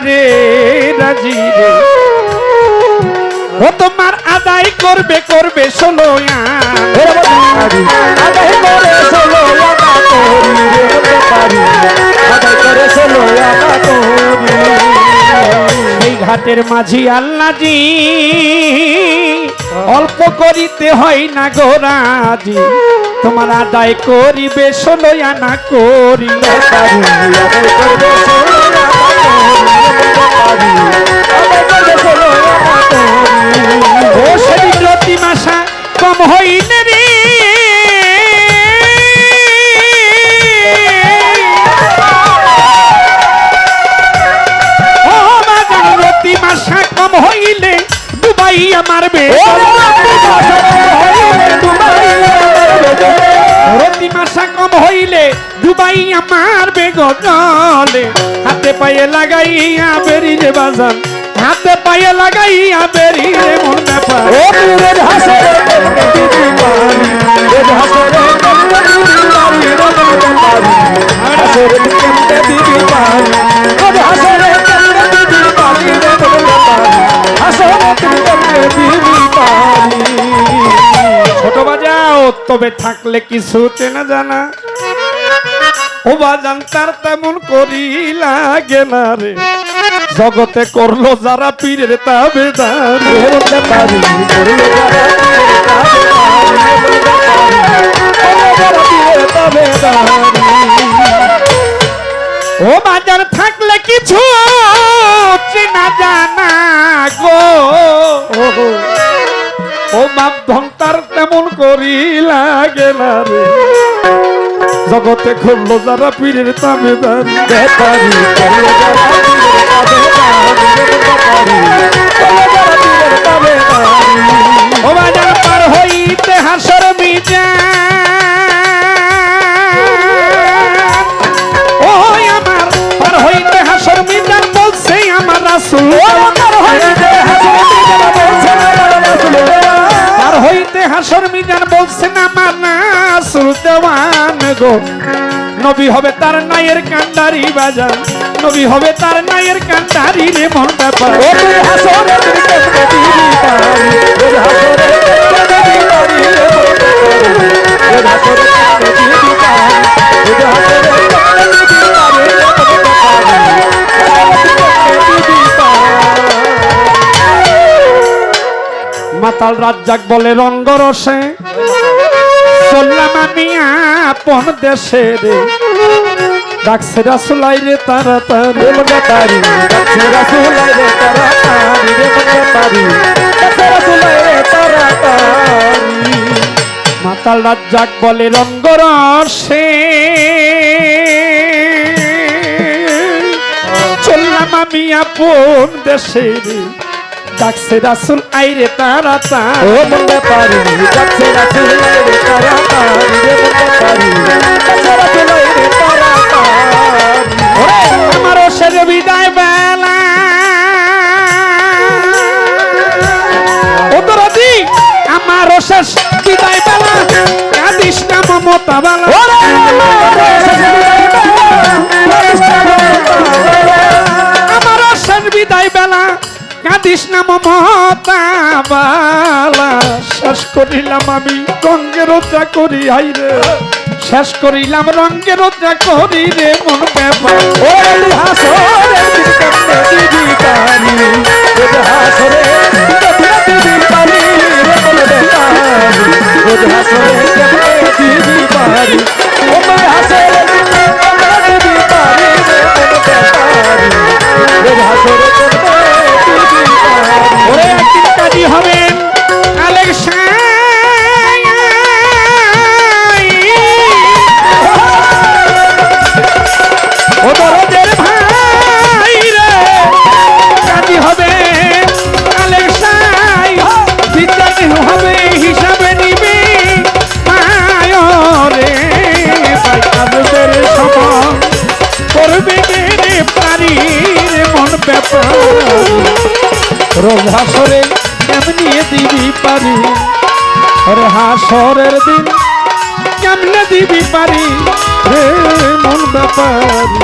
রে রাজি রে, ও তোমার আদায় করবে করবে 16 আদায় করে চলো আদা করি, রে বলতে পারি আদায় করে চলো আদা করি। এই ঘাটের মাঝি আল্লাজি অল্প করিতে হয় না গোরাজি, তোমার আদায় করিবে 16 আনা করি। ও সেদিন রতি মাসা কম হইলে রে, ও বাজান রতি মাসা কম হইলে ডুবাইয়া মারবে, রতি মাসা কম হইলে ডুবাইয়া মারবে গজলে, হাতে পায়ে লাগাইয়া বেরিয়ে বাজান, হাতে পায়ে লাগাইয়া বেরিয়ে মন ব্যাপার। ও তুই রোজ হাসরে কেমনে দিবি পারি, রোজ হাসরে কেমনে দিবি পারি, রোজ বলতে পারি হাসরে কেমনে দিবি পারি, রোজ হাসরে কেমনে দিবি পারি, রোজ বলতে পারি হাসরে কেমনে দিবি পারি। ছোট বাজাও তবে থাকলে কিছু চেনা জানা, ও বাজান তার তেমন করি লাগে না রে, জগতে করলো যারা পীরের তাবেদার, বলতে পারি করলে যারা পীরের তাবেদারি। ও বাজার থাকলে কিছু চেনা জানা গো, ও বাপ ধন্তার তেমন করি লাগে না রে, জগতে করলো যারা পীরের তাবেদার, বেতারি করলে যারা পীরের তাবেদারি, করলে যারা পীরের তাবেদারি। ও বাজার পার হইতে হাসর মিজান, ও আমার পার হইতে হাসর মিজান বলছে আমার রাসূল, পার হইতে হাসর মিজান বলছে আমার রাসূল দেওয়ান গো, নবী হবে তার নায়ের কান্ডারি বাজান, নবী হবে তার নায়ের কান্ডারি রে মন ব্যাপার। ও তুই হাসরে কেমনে দিবি পারি, রোজ হাসরে কেমনে দিবি পারি, রোজ হাসরে কেমনে দিবি পারি, রোজ হাসরে কেমনে দিবি পারি, হাসরে কেমনে দিবি পারি। মাতাল রাজ্জাক বলে রঙ্গরসে চললাম আমি আপন দেশে রে ডাকছে রাসুলাই রে তাড়াতাড়ি রে মন তারি ডাকছে রাসুলাই রে তাড়াতাড়ি রে মন তারি ডাকছে রাসুলাই রে তাড়াতাড়ি মাতাল রাজ্জাক বলে রঙ্গরসে চললাম আমি আপন দেশে রে ডাকছে রাসুল আইরে তাড়াতাড়ি ও মন তারি ডাকছে রাসুলাই রে তাড়াতাড়ি রে মন তারি ডাকছে রাসুলাই রে তাড়াতাড়ি ওরে আমার ওসের বিদায় বেলা ও দরদি আমার ওসের বিদায় বেলা কাদিস না মমতা বেলা ওরে আমার ওসের বিদায় বেলা কাদিস না মমতা বেলা শেষ করিলাম আমি রঙ্গের চাকরি হাইরে শেষ করিলাম রঙ্গের চাকরি রে মন ব্যাপার ওই হাসরে দিতে দিবি পারি ওই হাসরে দিতে পারি রে বলে পারি ওই হাসরে দিতে পারি ওই হাসরে দিতে পারি রে বলে পারি ওই হাসরে দিতে পারি ওরে একদিন কাজী হবেন আলেকশন ও দরদের ভাই রে কাজী হবে আলেকশন বিচার হবে হিসাবে নিবে মায়রে ভাই কাজের সময় করবে রে পারি মন ব্যাপার রোজ হাসরে কেমনে দিবি পারি আরে হাসরের দিন কেমনে দিবি পারি রে মন ব্যাপারি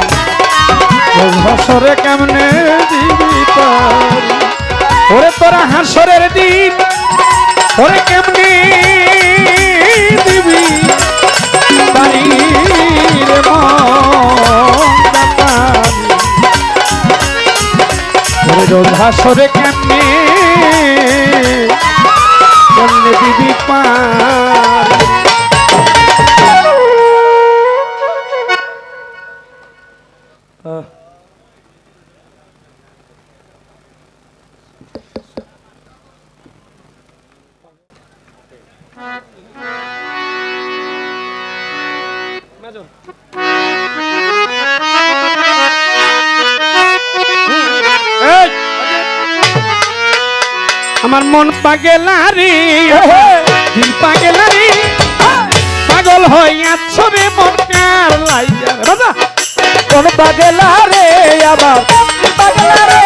রোজ হাসরে কেমনে দিবি পারি ওরে তোরা হাসরের দিন ওরে কেমনে দিবি পারি রে মন ব্যাপারি ওরে রোজ হাসরে কেমনে কেমনে দিবি পার আমার মন পাগেলারি দিল পাগেলারি পাগল হইয়াছ রে মন কার লাইয়া রাজা কোন পাগলা রে আবার পাগলা রে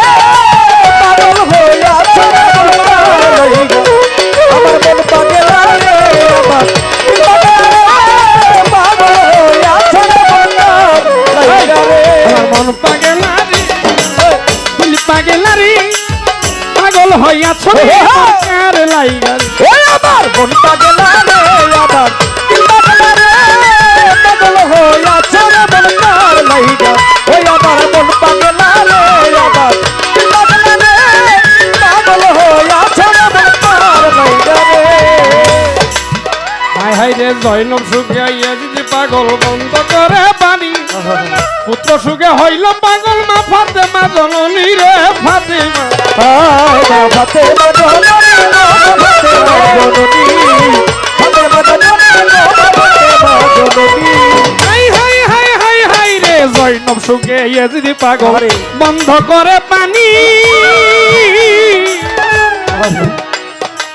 পাগল হইয়াছে আমার মন পাগলা রে আবার পাগল হইয়াছে আমার মন পাগেলারি দিল পাগেলারি পাগল হইয়াছ রে মন কার লাইয়া ওই আমার মন পাগলা রে আবার পাগলা রে পাগল হইয়াছে লাইগা ওই আমার মন পাগলা রে আবার পাগলা রে পাগল হইয়াছে লাইগা রে হাই হাই রে জয়নব সুখে যদি পাগল বন্ধ করে পানি পুত্র সুখে হইল পাগল মা ফাতেমা জননী রে ফাতেমা ফাতেমা জননী ফাতেমা জননী high high high high high রে জয়নব সুখে যদি পাগল বন্ধ করে পানি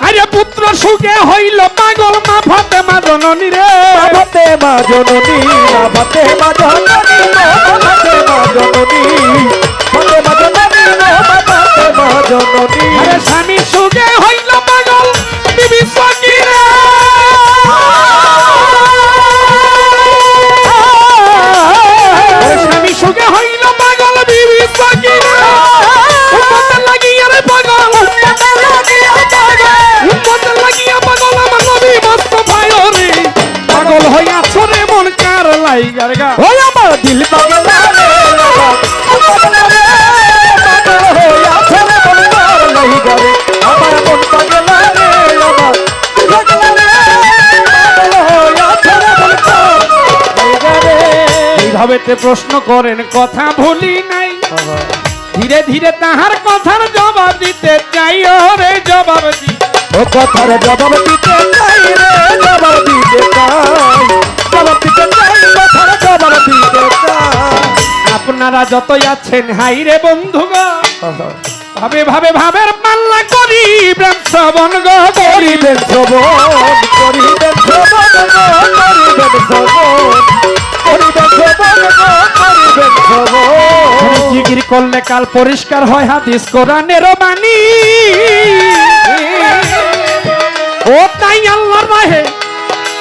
আরে পুত্র সুখে হইল পাগল মা ফাতেমা জননী রে ফাতেমা জননী ফাতেমা জননী ফাতেমা জননী ফাতেমা জননী ফাতেমা জননী আরে স্বামী সুখে হইল পাগল বিবি সকিরা স্বামী সুখে হইল পাগল বিবি সকিরা উম্মত লাগিয়া রে পাগল উম্মত লাগিয়া পাগল আমার নবী মুস্তাফা রে পাগল হইয়াছ রে মন কার লাইগার গা ওই আমার দিল পাগলা রে যেভাবেতে প্রশ্ন করেন কথা ভুলি নাই, ধীরে ধীরে তাহার কথার জবাব দিতে চাই, ওরে জবাব দি ও কথার জবাব দিতে চাই রে, জবাব দিতে চাই, জবাব দিতে চাই, কথার জবাব দিতে চাই। আপনারা যতই আছেন হাই রে বন্ধুগণ, ভাবে ভাবে ভাবের পাল্লা করিবেন শ্রবণ গো, করিবেন শ্রবণ, করিবেন শ্রবণ গো, করিবেন শ্রবণ, করিবেন শ্রবণ গো, করিবেন শ্রবণ। জিকির করলে কাল পরিষ্কার হয় হাদিস কোরআনের বাণী, ও তাই আল্লাহর রাহে,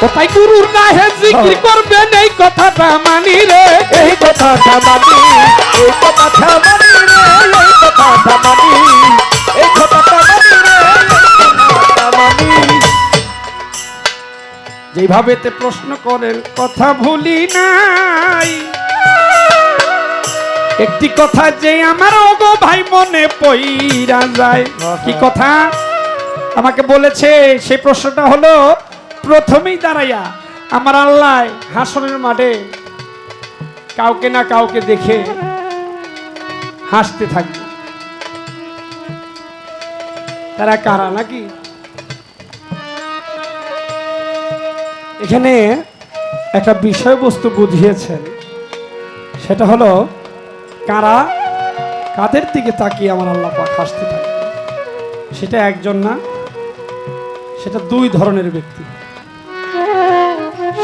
ও তাই গুরুর রাহে জিকির করবেন, এই কথাটা মানি রে, এই কথাটা মানি, এই কথাটা মানি রে, এই কথাটা মানি, এই কথাটা মানি রে, এই কথাটা মানি। যেভাবেতে প্রশ্ন করেন কথা ভুলি নাই, একটি কথা যে আমার ওগো ভাই মনে পইরা যায়। কি কথা আমাকে বলেছে? সেই প্রশ্নটা হলো, প্রথমেই দাঁড়াইয়া আমার আল্লাহ হাসরের মাঠে কাউকে না কাউকে দেখে হাসতে থাকবে। তারা কারা নাকি? এখানে একটা বিষয়বস্তু বুঝিয়েছেন, সেটা হলো কারা কাদের দিকে তাকিয়ে আমার আল্লাহ পাক হাসতে থাকে। সেটা একজন না, সেটা দুই ধরনের ব্যক্তি।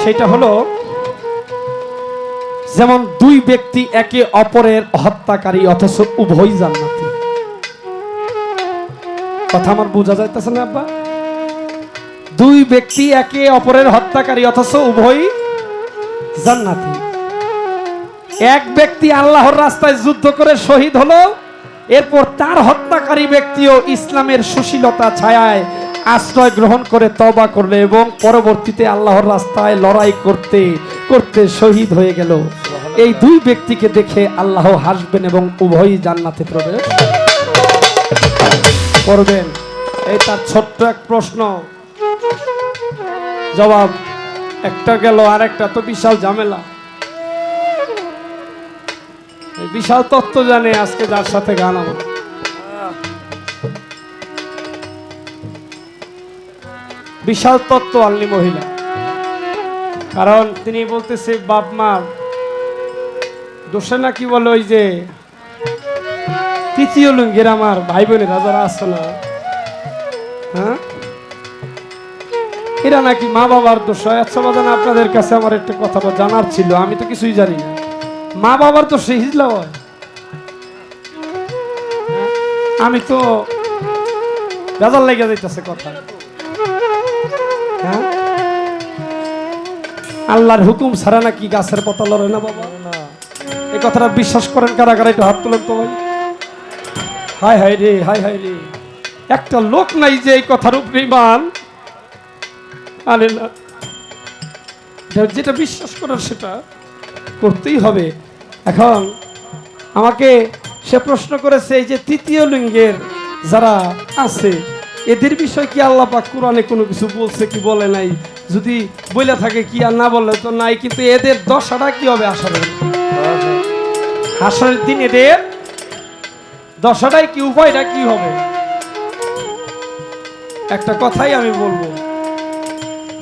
সেটা হলো যেমন দুই ব্যক্তি একে অপরের হত্যাকারী অথচ উভয় জান্নাতি। কথা আমার বোঝা যাইতেছে না আব্বা? দুই ব্যক্তি একে অপরের হত্যাকারী অথচ উভয় জান্নাতি। এক ব্যক্তি আল্লাহর রাস্তায় যুদ্ধ করে শহীদ হলো, এরপর তার হত্যাকারী ব্যক্তিও ইসলামের সুশীলতা ছায়ায় আশ্রয় গ্রহণ করে তওবা করলো এবং পরবর্তীতে আল্লাহর রাস্তায় লড়াই করতে করতে শহীদ হয়ে গেল। এই দুই ব্যক্তিকে দেখে আল্লাহ হাসবেন এবং উভয়ই জান্নাতে প্রবেশ করবেন। এই তার ছোট্ট এক প্রশ্ন, জবাব একটা গেল, আর একটা তো বিশাল ঝামেলা। বিশাল তত্ত্ব জানে আজকে যার সাথে গান আমার। বিশাল তত্ত্ব আনলি মহিলা, কারণ তিনি বলতেছে বাপ মার দোষে নাকি বলে ওই যে তৃতীয় লুঙ্গের আমার ভাই বোনেরা যারা আছে না, হ্যাঁ, এরা নাকি মা বাবার দোষ হয়। আচ্ছা বাজান, আপনাদের কাছে আমার একটা কথা জানার ছিল, আমি তো কিছুই জানি না। মা বাবার তো সেই হিজলা হয়? আমি তো বেজার লেগে যাইতেছে কথা। হ্যাঁ, আল্লাহর হুকুম ছাড়া নাকি গাছের পাতা লড়ে না বাবা? এই কথাটা বিশ্বাস করেন কারা কারা? একটু হাত তুলেন তো ভাই। হায় হায় রে, হায় হায় রে, একটা লোক নাই যে এই কথার উপরে ইমান আনে না। যেটা বিশ্বাস করার সেটা করতেই হবে। এখন আমাকে সে প্রশ্ন করেছে, এই যে তৃতীয় লিঙ্গের যারা আছে এদের বিষয় কি আল্লাহ পাক কোরআনে কোনো কিছু বলছে কি বলে নাই? যদি বলে থাকে কি আর না বললে তো নাই, কিন্তু এদের দশাটা কি হবে আসরের হাসরের দিন? এদের দশাটাই কি, উপায়টা কি হবে? একটা কথাই আমি বলবো,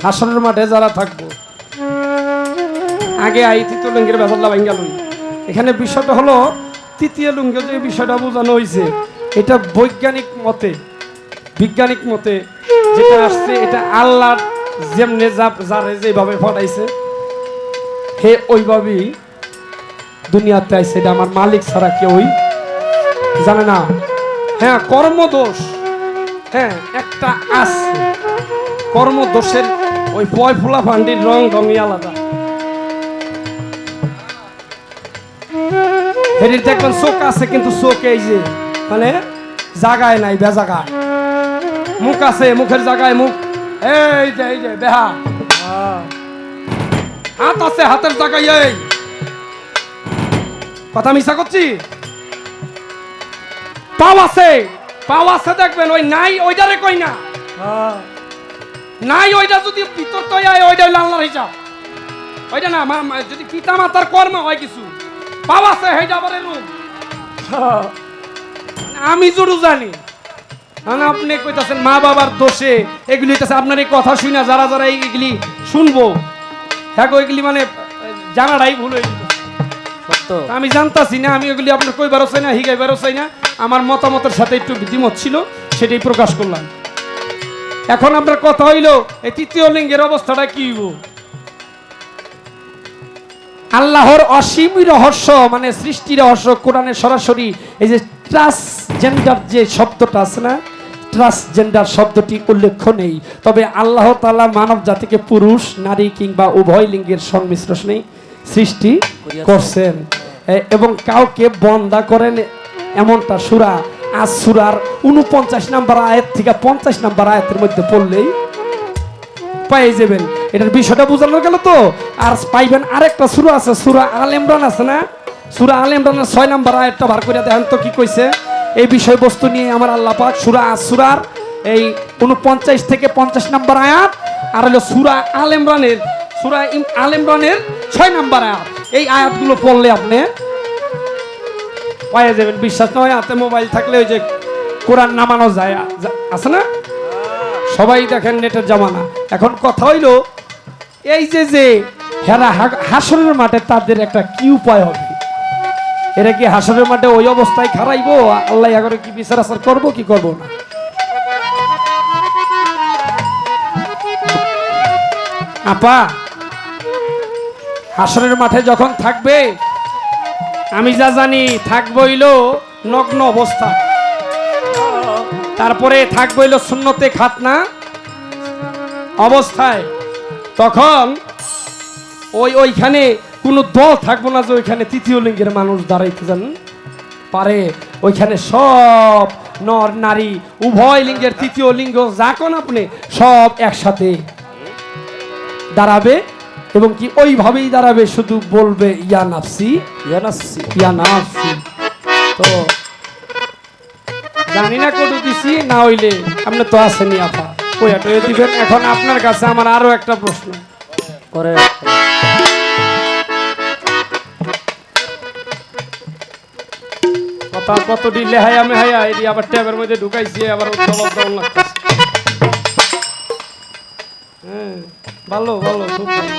হাসরের মাঠে যারা থাকবো আগে আই তৃতীয় লিঙ্গের বেজাল্লা ভাঙ্গা লই। এখানে বিষয়টা হলো তৃতীয় লিঙ্গ যে বিষয়টা বোঝানো হয়েছে, এটা বৈজ্ঞানিক মতে, বিজ্ঞানিক মতে যেটা আসছে, এটা আল্লাহ যেমনে যারে যেভাবে পাঠাইছে হে ওইভাবেই দুনিয়াতে আইছে। এটা আমার মালিক ছাড়া কেউই জানে না। হ্যাঁ, কর্মদোষ, হ্যাঁ একটা আছে, কর্মদোষের ওই পয় ফুলা ফান্ডির রং রঙই আলাদা। হেরির দেখবেন চোখ আছে, কিন্তু চোখ এই যে মানে জাগায় নাই, বেজাগায়। মুখ আছে, মুখের জায়গায় মুখ এই যে বেহা। হাত আছে, হাতের জায়গায় এই। কথা মিশা করছি? পাও আছে, পাও আছে দেখবেন, ওই নাই ওইটারে কই না, নাই ওইটা যদি ভিতর তো ওইটা হইলে আল্লাহর হিসাব, ওইটা না। যদি পিতা মাতার কর্ম হয় কিছু বাবা আছে হেইটা আবার রুম আমি জরু জানি মানে আপনি কইতাছেন মা বাবার দোষে এগুলি হইতাছে আপনার এই কথা শুই না যারা যারা এগুলি শুনবো হ্যাঁ গো, এগুলি মানে জানাটাই ভুল হয়ে যেত। সত্য আমি জানতাছি না, আমি এগুলি আপনার কইবারও চাই না, হিগাইবারও চাই না। আমার মতামতের সাথে একটু দ্বিমত ছিল, সেটাই প্রকাশ করলাম। এখন আপনার কথা হইলো এই তৃতীয় লিঙ্গের অবস্থাটা কি হইব? আল্লাহর অসীম রহস্য মানে সৃষ্টি রহস্য কোরআনে সরাসরি এই যে ট্রান্সজেন্ডার যে শব্দটা আছে না, ট্রান্সজেন্ডার শব্দটি উল্লেখ নেই। তবে আল্লাহ তাআলা মানব জাতিকে পুরুষ নারী কিংবা উভয় লিঙ্গের সংমিশ্রণে সৃষ্টি করছেন এবং কাউকে বন্দা করেন এমনটা সূরা আস-সূরার 49 নম্বর আয়াত থেকে 50 নম্বর আয়াতের মধ্যে পড়লেই পেয়ে যাবেন। এটার বিষয়টা বোঝানো গেল তো। আর পাইবেন আরেকটা সূরা আছে, সূরা আল ইমরান আছে না, সূরা আল ইমরানের 6 নম্বর আয়াতটা বার করে দেখেন তো কি কইছে। এই বিষয়বস্তু নিয়ে আমার আল্লাহ পাক সূরা আস-সূরার এই 49 থেকে 50 নম্বর আয়াত আর হলো সূরা আল ইমরানের 6 নম্বর আয়াত, এই আয়াতগুলো পড়লে আপনি পেয়ে যাবেন। বিশ্বাস নয় হাতে মোবাইল থাকলে ওই যে কোরআন নামানো যায় আছে না, সবাই দেখেন নেটের জামানা। এখন কথা হইলো এই যে হেরা হাসরের মাঠে তাদের একটা কি উপায় হবে? এরা কি হাসরের মাঠে ওই অবস্থায় খারাইবো? আল্লাহ এগারো কি বিচার আচার করবো কি করবো না? আপা হাসরের মাঠে যখন থাকবে, আমি যা জানি থাকবইল নগ্ন অবস্থা, তারপরে থাকবইল সুন্নতে খাতনা অবস্থায়। তখন ওইখানে কোনো দল থাকবো না যে ওইখানে তৃতীয় লিঙ্গের মানুষ দাঁড়াইতে যান পারে। ওইখানে সব নর নারী উভয় লিঙ্গের তৃতীয় লিঙ্গ যা কোন আপনি সব একসাথে দাঁড়াবে এবং কি ওইভাবেই দাঁড়াবে, শুধু বলবে ইয়া নাফসি ইয়া নাফসি ইয়া নাফসি। তো জানি না কটু দিছি না হইলে আপনি তো আসেনি আপা কইয়া টয়ে দিবেন। এখন আপনার কাছে আমার আরো একটা প্রশ্ন করে কথা কতটি লেহাই আমি হাইয়া এটি আবার ট্যাবের মধ্যে ঢুকাইছি, আবার উত্তম লাগতেছে। হ্যাঁ ভালো ভালো খুব ভালো।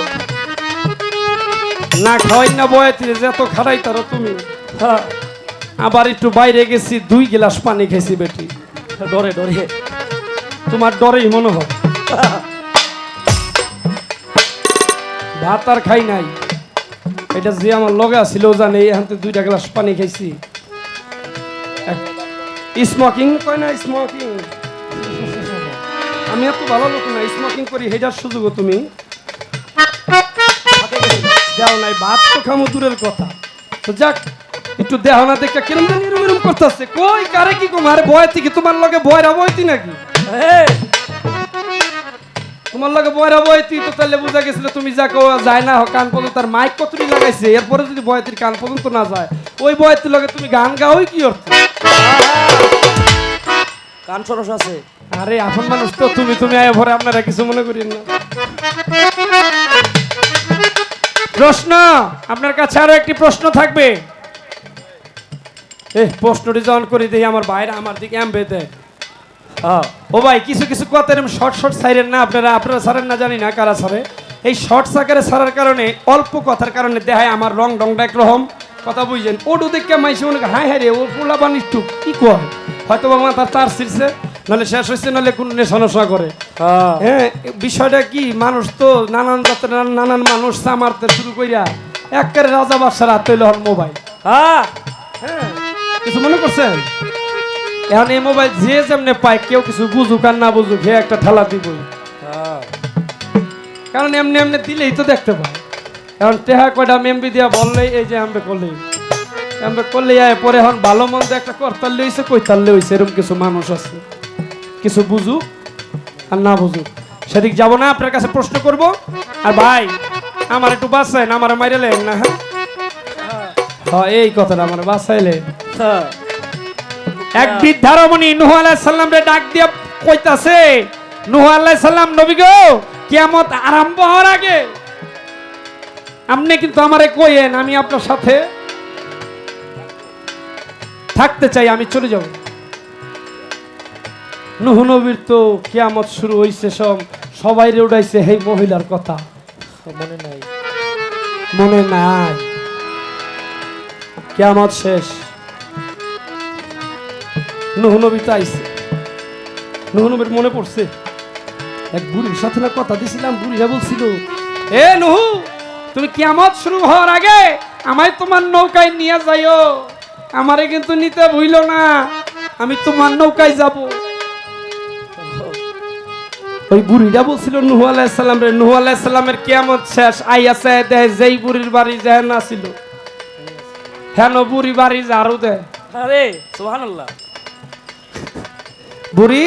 না খাওয়াই না বয়াতি যত খারাই তারো তুমি। আবার একটু বাইরে গেছি 2 গ্লাস পানি খেয়েছি বেটি, ডরে ডরে তোমার ডরেই মনে হয়। ভাত আর খাই নাই, এটা যে আমার লগে ছিল জানে এখান থেকে 2টা গ্লাস পানি খাইছি। স্মোকিং কয় না, স্মোকিং আমি এত ভালো লোক না, স্মোকিং করি হেটার সুযোগ তুমি দেও নাই। ভাত তো খামো দূরের কথা, তো যাক একটু দেহ না দেখে কিরম জানি এরম এরম করতেছে। কই কারে কি কম? আরে বয়তি কি তোমার লগে বয়রা বয়তি নাকি? তোমার লগে বয়রা বয়তি তো তাহলে বুঝা গেছিল তুমি যাকে যায় না কান পর্যন্ত, তার মাইক কতটি লাগাইছে, এরপরে যদি বয়তির কান পর্যন্ত না যায় ওই বয়তির লগে তুমি গান গাওই কি অর্থ? কান সরস আছে। আরে আপন মানুষ তো তুমি আয় ভরে, আপনারা কিছু মনে করেন না। প্রশ্ন আপনার কাছে আরো একটি প্রশ্ন থাকবে। প্রশ্নটি যখন করে দেখি আমার বাইরে আমার দিকে এমবে দেয়। ও ভাই কিছু কিছু কথা এরকম শর্ট সাইরেন না, আপনারা সারেন না জানি না কারা সারে। এই শর্ট সাকারে সারার কারণে অল্প কথার কারণে দেখায় আমার রং ডংটা একরকম কথা বুঝছেন। ওটু দেখে মাইসে মনে হাই হাই রে ও পোলা বানিস টুক কি কয়, হয়তো বা মাথার তার ছিঁড়ছে, নাহলে শেষ হয়েছে, নাহলে কোন নেশা করে। হ্যাঁ বিষয়টা কি, মানুষ তো নানান জাতের নানান মানুষ চামারতে শুরু করিয়া একেবারে রাজা বাদশার হাত তৈল হল মোবাইল। হ্যাঁ কিছু মনে করছেন? এখন এই মোবাইল যে যেমনে পায়, কেউ কিছু বুঝুক আর না বুঝুক হে একটা ঠেলা দিবই, কারণ এমনি এমনি দিলেই তো দেখতে পায়। এখন টেহা কয়টা মেমবি দিয়া বললেই এই যে এমবে করলেই আয় পরে এখন ভালো মন্দ একটা করতাল লইছে কইতাল লইছে, এরকম কিছু মানুষ আছে, কিছু বুঝুক আর না বুঝুক সেদিক যাব না। আপনার কাছে প্রশ্ন করব, আর ভাই আমার একটু বাঁচাইন, আমার মাইরেলেন না। হ্যাঁ এই কথাটা আমার বাঁচাইলে। এক বৃদ্ধা রমণী নূহ আলাইহিস সালামরে ডাক দিয়া কইতাছে, নূহ আলাইহিস সালাম নবী গো, কিয়ামত আরম্ভ হওয়ার আগে আপনি কিন্তু আমারে কইেন, আমি আপনার সাথে থাকতে চাই, আমি চলে যাব। নূহ নবীর তো কিয়ামত শুরু হইছে, সবাই রে উঠাইছে এই মহিলার কথা, মনে নাই। মনে নাই। কিয়ামত শেষ, নূহ নবী তো আইছে। নূহ নবীর মনে পড়ছে এক বুড়ির সাথে না কথা দিছিলাম, বুড়িরা বলছিল, এ নূহ, তুমি কিয়ামত শুরু হওয়ার আগে আমায় তোমার নৌকায় নিয়ে যাইও, আমারে কিন্তু নিতে ভুইল না, আমি তোমার নৌকায় যাব। ওই বুড়িটা বলছিল নূহ আলাইহিস সালাম রে, নূহ আলাইহিস সালামের কিয়ামত শেষ, আইয়াছে দেয় যেই বুড়ির বাড়ি যায় না ছিল, হেন বুড়ি বাড়ি ঝাড়ু দেয়। আরে সুবহানাল্লাহ। বুড়ি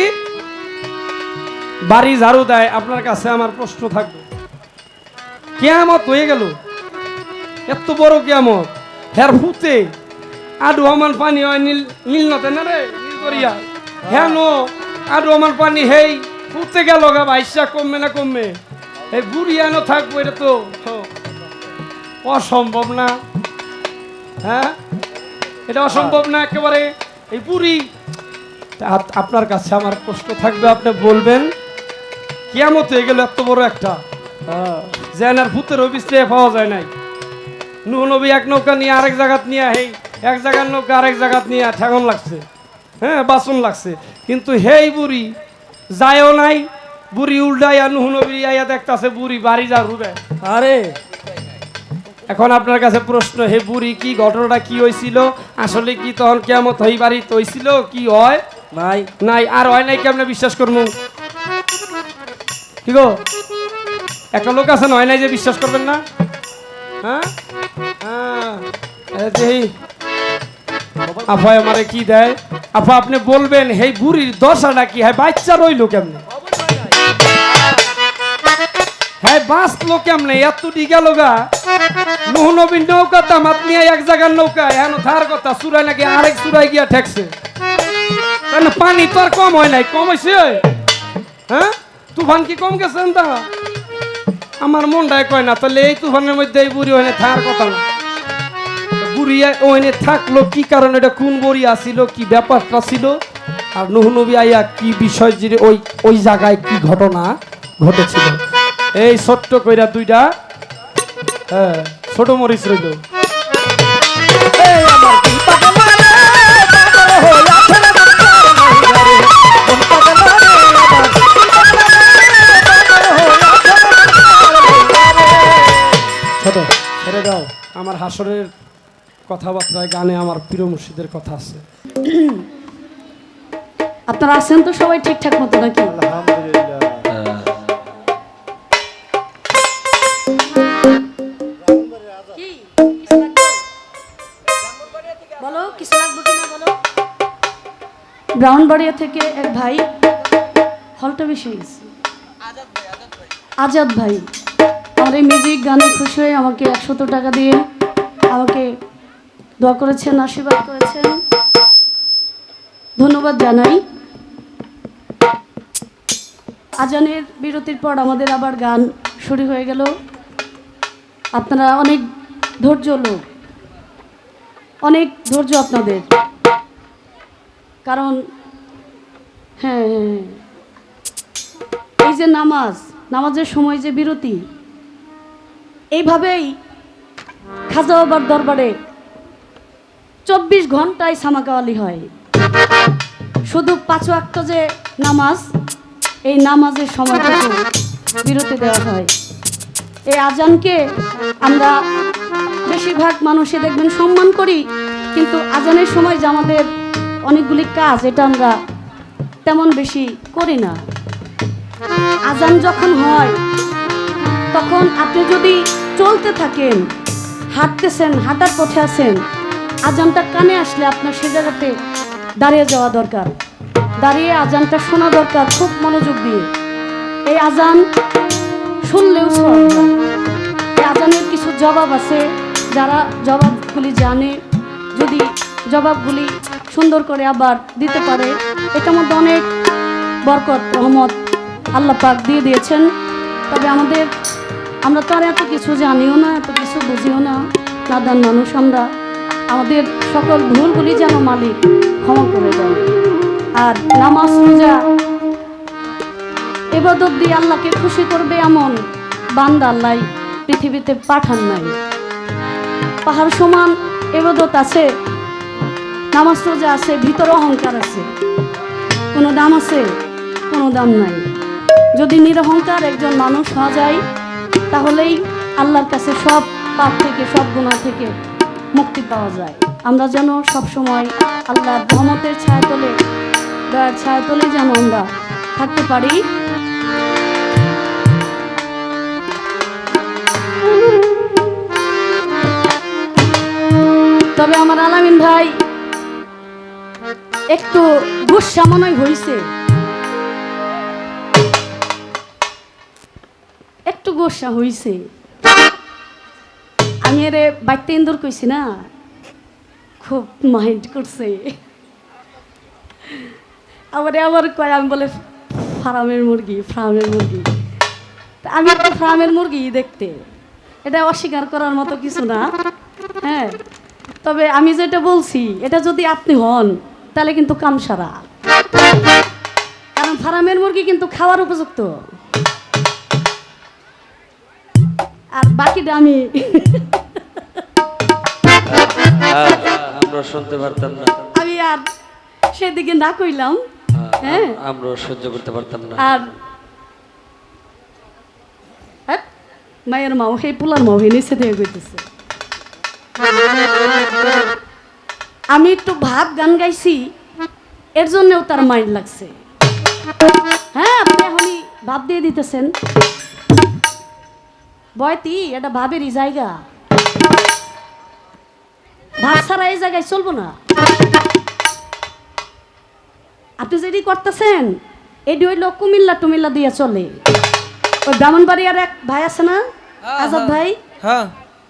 বাড়ি ঝাড়ু দেয়। আপনার কাছে আমার প্রশ্ন থাকবে, কিয়ামত হয়ে গেল, এত বড় কিয়ামত, হের ফুতে আডু আমার পানি হয় নীল, নীল নতে না রে, নীল করিয়া হেন আডু আমার পানি হেই ফুতে গেল গা, ভাইসা কমবে না কমবে, এই বুড়ি এনো থাকবো, এটা তো অসম্ভব না। হ্যাঁ, এটা অসম্ভব না একেবারে। এই বুড়ি, আপনার কাছে আমার প্রশ্ন থাকবে, আপনি বলবেন কিয়ামত হয়ে গেল এত বড় একটা, জেনার ভূতের অভিশ্রে পাওয়া যায় নাই। নূহ নবী এক নৌকা নিয়ে আরেক জায়গাত নিয়ে, হেই এক জায়গার নৌকা আরেক জায়গাত নিয়ে ঠেকন লাগছে, হ্যাঁ বাসন লাগছে, কিন্তু হেই বুড়ি যায়ও নাই। বুড়ি উল্টাইয়া নূহ নবী আইয়া দেখতাছে বুড়ি বাড়ি যা রুবে। আরে এখন আপনার কাছে প্রশ্ন, হে বুড়ি কি ঘটনাটা কি হয়েছিল, আসলে কি তখন কিয়ামত হই বাড়ি হইছিল, কি হয় নাই নাই, আর হয় নাই কেমনে বিশ্বাস করবো? কি গো, একটা লোক আছে হয় নাই যে বিশ্বাস করবেন না? হ্যাঁ আফা আমারে কি দেয়, আফা আপনি বলবেন এই বুড়ির দশাটা কি, হ্যাঁ বাচ্চা রইল কেমনে, হ্যাঁ বাঁচলো কেমনে, এত গেল গা। নূহ নবীর নৌকা তামাত নিয়ে এক জায়গার নৌকা, হেন থার কথা চূড়ায় নাকি আরেক চূড়ায় গিয়া ঠেকছে, পানি তো আর কম হয় নাই, কম হয়েছে। হ্যাঁ তুফান কি কম গেছে তা আমার মনটাই কয় না, তাহলে এই তুফানের মধ্যে এই বুড়ি ওখানে থাকার কথা না। বুড়ি ওখানে থাকলো কি কারণে, এটা কোন বুড়ি আসিল, কি ব্যাপারটা ছিল, আর নূহ নবী আইয়া কি বিষয় যে ওই জায়গায় কি ঘটনা ঘটেছিল, এই ছোট্ট কইরা দুইটা ছোট মরিচ রইল। এই আমার কি পাগল রে, পাগল হইয়াছে না কোন পাগল রে, আমার কি পাগল রে, পাগল হইয়াছে না। ছোট ছেড়ে দাও, আমার হাসরের কথাবার্তায় গানে আমার প্রিয় মুর্শিদের কথা আছে। আপনারা আছেন তো সবাই ঠিকঠাক মতো নাকি? আলহামদুলিল্লাহ। বলো কিছু লাগবে কিনা বলো। ব্রাউনবাড়িয়া থেকে এক ভাই, হলটা বেশি গেছে, আজাদ ভাই, আমার এই মিউজিক গানে খুশি হয়ে আমাকে 100 টাকা দিয়ে আমাকে দোয়া করেছেন, আশীর্বাদ করেছেন, ধন্যবাদ জানাই। আজানের বিরতির পর আমাদের আবার গান শুরু হয়ে গেল। আপনারা অনেক ধৈর্য লোক, অনেক ধৈর্য আপনাদের, কারণ হ্যাঁ এই যে নামাজের সময় যে বিরতি, এইভাবেই খাজা বাবার দরবারে 24 ঘন্টায় সামাকাওয়ালি হয়। শুধু 5 ওয়াক্ত যে নামাজ, এই নামাজের সময়টুকু বিরতি দেওয়া হয়। এই আজানকে আমরা বেশিরভাগ মানুষই দেখবেন সম্মান করি, কিন্তু আজানের সময় যে আমাদের অনেকগুলি কাজ, এটা আমরা তেমন বেশি করি না। আজান যখন হয় তখন আপনি যদি চলতে থাকেন, হাঁটতেছেন, হাঁটার পথে আছেন, আজানটা কানে আসলে আপনার সে জায়গাতে দাঁড়িয়ে যাওয়া দরকার, দাঁড়িয়ে আজানটা শোনা দরকার খুব মনোযোগ দিয়ে। এই আজান শুনলেও সওয়াব হয়। এই আজানের কিছু জবাব আছে, যারা জবাবগুলি জানে, যদি জবাবগুলি সুন্দর করে আবার দিতে পারে, এটার মধ্যে অনেক বরকত রহমত আল্লাহ পাক দিয়ে দিয়েছেন। তবে আমরা তো আর এত কিছু জানিও না, এত কিছু বুঝিও না, নাদান মানুষ আমরা। আমাদের সকল ভুলগুলি যেন মালিক ক্ষমা করে দেন। আর নামাজ রোজা ইবাদত দিয়ে আল্লাহকে খুশি করবে এমন বান্দা আল্লাহ পৃথিবীতে পাঠান নাই। পাহাড় সমান ইবাদত আছে, নামাজ রোজা আছে, ভিতরে অহংকার আছে, কোনো দাম আছে? কোনো দাম নাই। যদি নিরহংকার একজন মানুষ হওয়া যায় তাহলেই আল্লাহর কাছে সব পাপ থেকে, সব গুনাহ থেকে মুক্তি পাওয়া যায়। আমরা যেন সবসময় আল্লাহর রহমতের ছায়াতলে, দয়ার ছায়াতলে যেন আমরা থাকতে পারি। তবে আমার আলামিন ভাই একটু গুসা মনে হইছে, একটু গোসা হইছে। আমি এর বাইতে ইন্দুর কইছি না, খুব মাইন্ড করছে। আবার কয়, আমি বলে ফার্মের মুরগি, ফার্মের মুরগি। আমি একটু ফার্মের মুরগি দেখতে, এটা অস্বীকার করার মতো কিছু না। হ্যাঁ, তবে আমি যেটা বলছি এটা যদি আপনি হন তাহলে কিন্তু কাম সারা, কারণ ফার্মের মুরগি কিন্তু খাওয়ার উপযুক্ত। আর বাকিটা আমি আমরা শুনতে পারতাম না, আমি আর সেদিকে না কইলাম। হ্যাঁ, আমরা সহ্য করতে পারতাম না। আর মায়ের মাও সেই পোলার মাও হে নিচে থেকে কইতেছে। আমি একটু ভাব গান গাইছি, এর জন্যও তার মাইন্ড লাগছে। হ্যাঁ, আপনি এখনই ভাব দিয়ে দিতেছেন। বয়তি এটা ভাবেরই জায়গা, ভাব ছাড়া এই জায়গায় চলবো না। আপনি যেটি করতেছেন এটি হইল কুমিল্লা টুমিল্লা দিয়ে চলে। ওই ব্রাহ্মণবাড়িয়ার এক ভাই আছে না, আজাদ ভাই,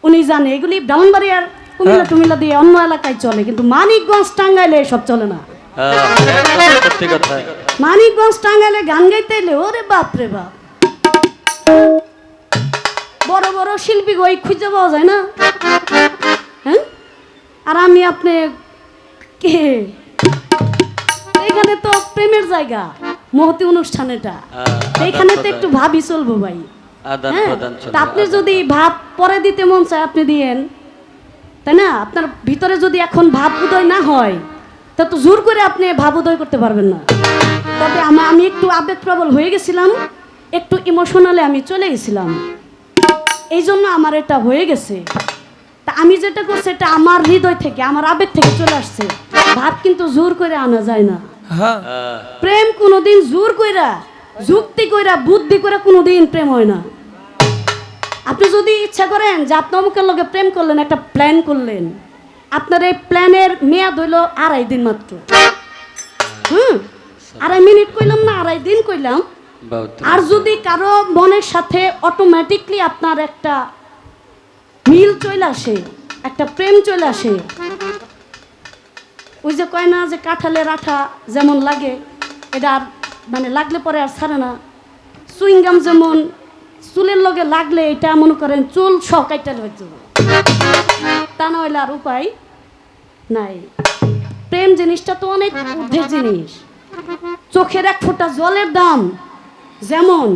উনি জানে এগুলি ব্রাহ্মণবাড়িয়ার কুমিল্লা টুমিল্লা দিয়ে অন্য এলাকায় চলে, কিন্তু মানিকগঞ্জ টাঙ্গাইলে সব চলে না। মানিকগঞ্জ টাঙ্গাইলে গান গাইতে এলে ওরে বাপ রে বাপ, বড় বড় শিল্পী ওই খুঁজে পাওয়া যায় না। হ্যাঁ, আর আমি আপনি কে? এইখানে তো প্রেমের জায়গা, মহতি অনুষ্ঠান এটা, এইখানে তো একটু ভাবি চলবো ভাই। হ্যাঁ, তা আপনি যদি ভাব পরে দিতে মন চায় আপনি দিয়েন, তাই না? আপনার ভিতরে যদি এখন ভাব উদয় না হয় তা তো জোর করে আপনি ভাব উদয় করতে পারবেন না। তবে আমি একটু আবেগপ্রবল হয়ে গেছিলাম, একটু ইমোশনালে আমি চলে গেছিলাম, এই জন্য আমার এটা হয়ে গেছে। তা আমি যেটা করছি এটা আমার হৃদয় থেকে, আমার আবেগ থেকে চলে আসছে। ভাব কিন্তু জোর করে আনা যায় না। প্রেম কোনোদিন জোর কইরা, যুক্তি কইরা, বুদ্ধি করে কোনোদিন প্রেম হয় না। আপনি যদি ইচ্ছা করেন যে আপনি অমুকের লগে প্রেম করলেন, একটা প্ল্যান করলেন, আপনার এই প্ল্যানের মেয়াদ হইল 2.5 দিন মাত্র। 2.5 মিনিট কইলাম না, 2.5 দিন কইলাম। আর যদি কারো মনের সাথে অটোমেটিকলি আপনার একটা মিল চলে আসে, একটা প্রেম চলে আসে, ওই যে কয় না যে কাঁঠালের আঠা যেমন লাগে, এটা আর মানে লাগলে পরে আর ছাড়ে না। সুইংগাম যেমন চুলের লগে লাগলে এটা মনে করেন চুল সহ কাইটা হইতে, তা না হইলে আর উপায় নাই। প্রেম জিনিসটা তো অনেক ঊর্ধ্বের জিনিস। চোখের এক ফোঁটা জলের দাম যেমন,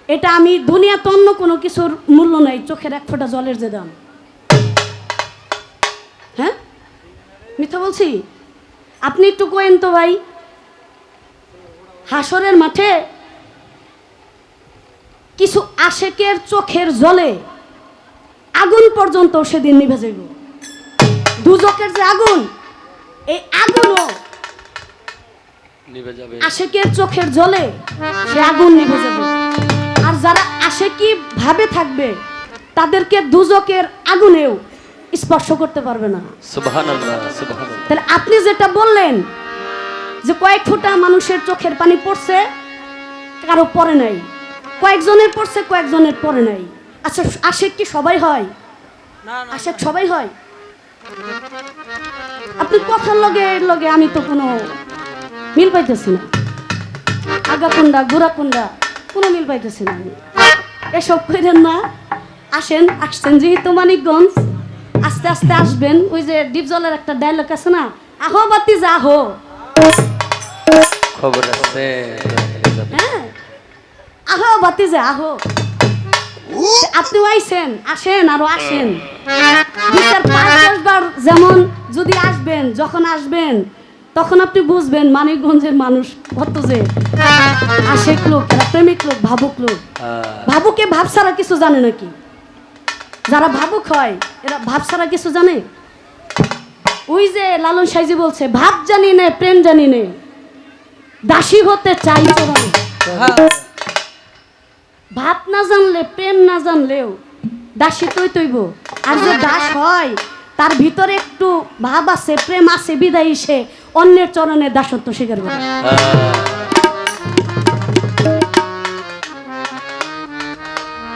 এটা আমি দুনিয়াতে অন্য কোনো কিছুর মূল্য নাই, চোখের এক ফোঁটা জলের যে দাম। হ্যাঁ, মিথ্যা বলছি? আপনি একটু কইেন তো ভাই, হাসরের মাঠে কিছু আশেকের চোখের জলে আগুন পর্যন্ত সেদিন নিভে যাইব। দুজকের যে আগুন, এই আগুনও নিভে যাবে, আশেকের চোখের জলে সে আগুন নিভে যাবে। আর যারা আশেকি ভাবে থাকবে তাদেরকে দুজকের আগুনেও স্পর্শ করতে পারবে না। সুবহানাল্লাহ, সুবহানাল্লাহ। তাহলে আপনি যেটা বললেন যে কয়েক ফোঁটা মানুষের চোখের পানি পড়ছে, কারো পড়ে নাই, কয়েকজনের পড়ছে, কয়েকজনের পড়ে নাই। আচ্ছা, আশেক কি সবাই হয়? আশেক সবাই হয়? আপনি কথার লগে লগে আমি তো কোনো মিল পাইতেছি না, আগা কোনটা গোড়া কোনটা কোনো মিল পাইতেছি না। আমি এসব করেন না, আসেন, আসছেন যেহেতু মানিকগঞ্জ, আস্তে আস্তে আসবেন। ওই যে ডিপজলের একটা ডায়লগ আছে না, আহো বাতি যা আহো। খবর আছে হ্যাঁ, আহো বাতি যা আহো। আপনিও আইছেন, আসেন আরো আসেন। 2-4-5-10 বার যেমন যদি আসবেন, যখন আসবেন তখন আপনি বুঝবেন মানিকগঞ্জের মানুষ কত যে আশেক লোক, এরা প্রেমিক লোক, ভাবুক লোক। ভাবুকে ভাব ছাড়া কিছু জানে নাকি? যারা ভাবুক হয় এরা ভাব ছাড়া কিছু জানে? ওই যে লালন সাইজি বলছে, ভাব জানি নে প্রেম জানি নে, দাসী হতে চাই চরণে। ভাব না জানলে, প্রেম না জানলেও দাসী তৈব। আর যে দাস হয় তার ভিতরে একটু ভাব আছে, প্রেম আছে, বিদায়ী সে অন্যের চরণে দাসত্ব স্বীকার করে।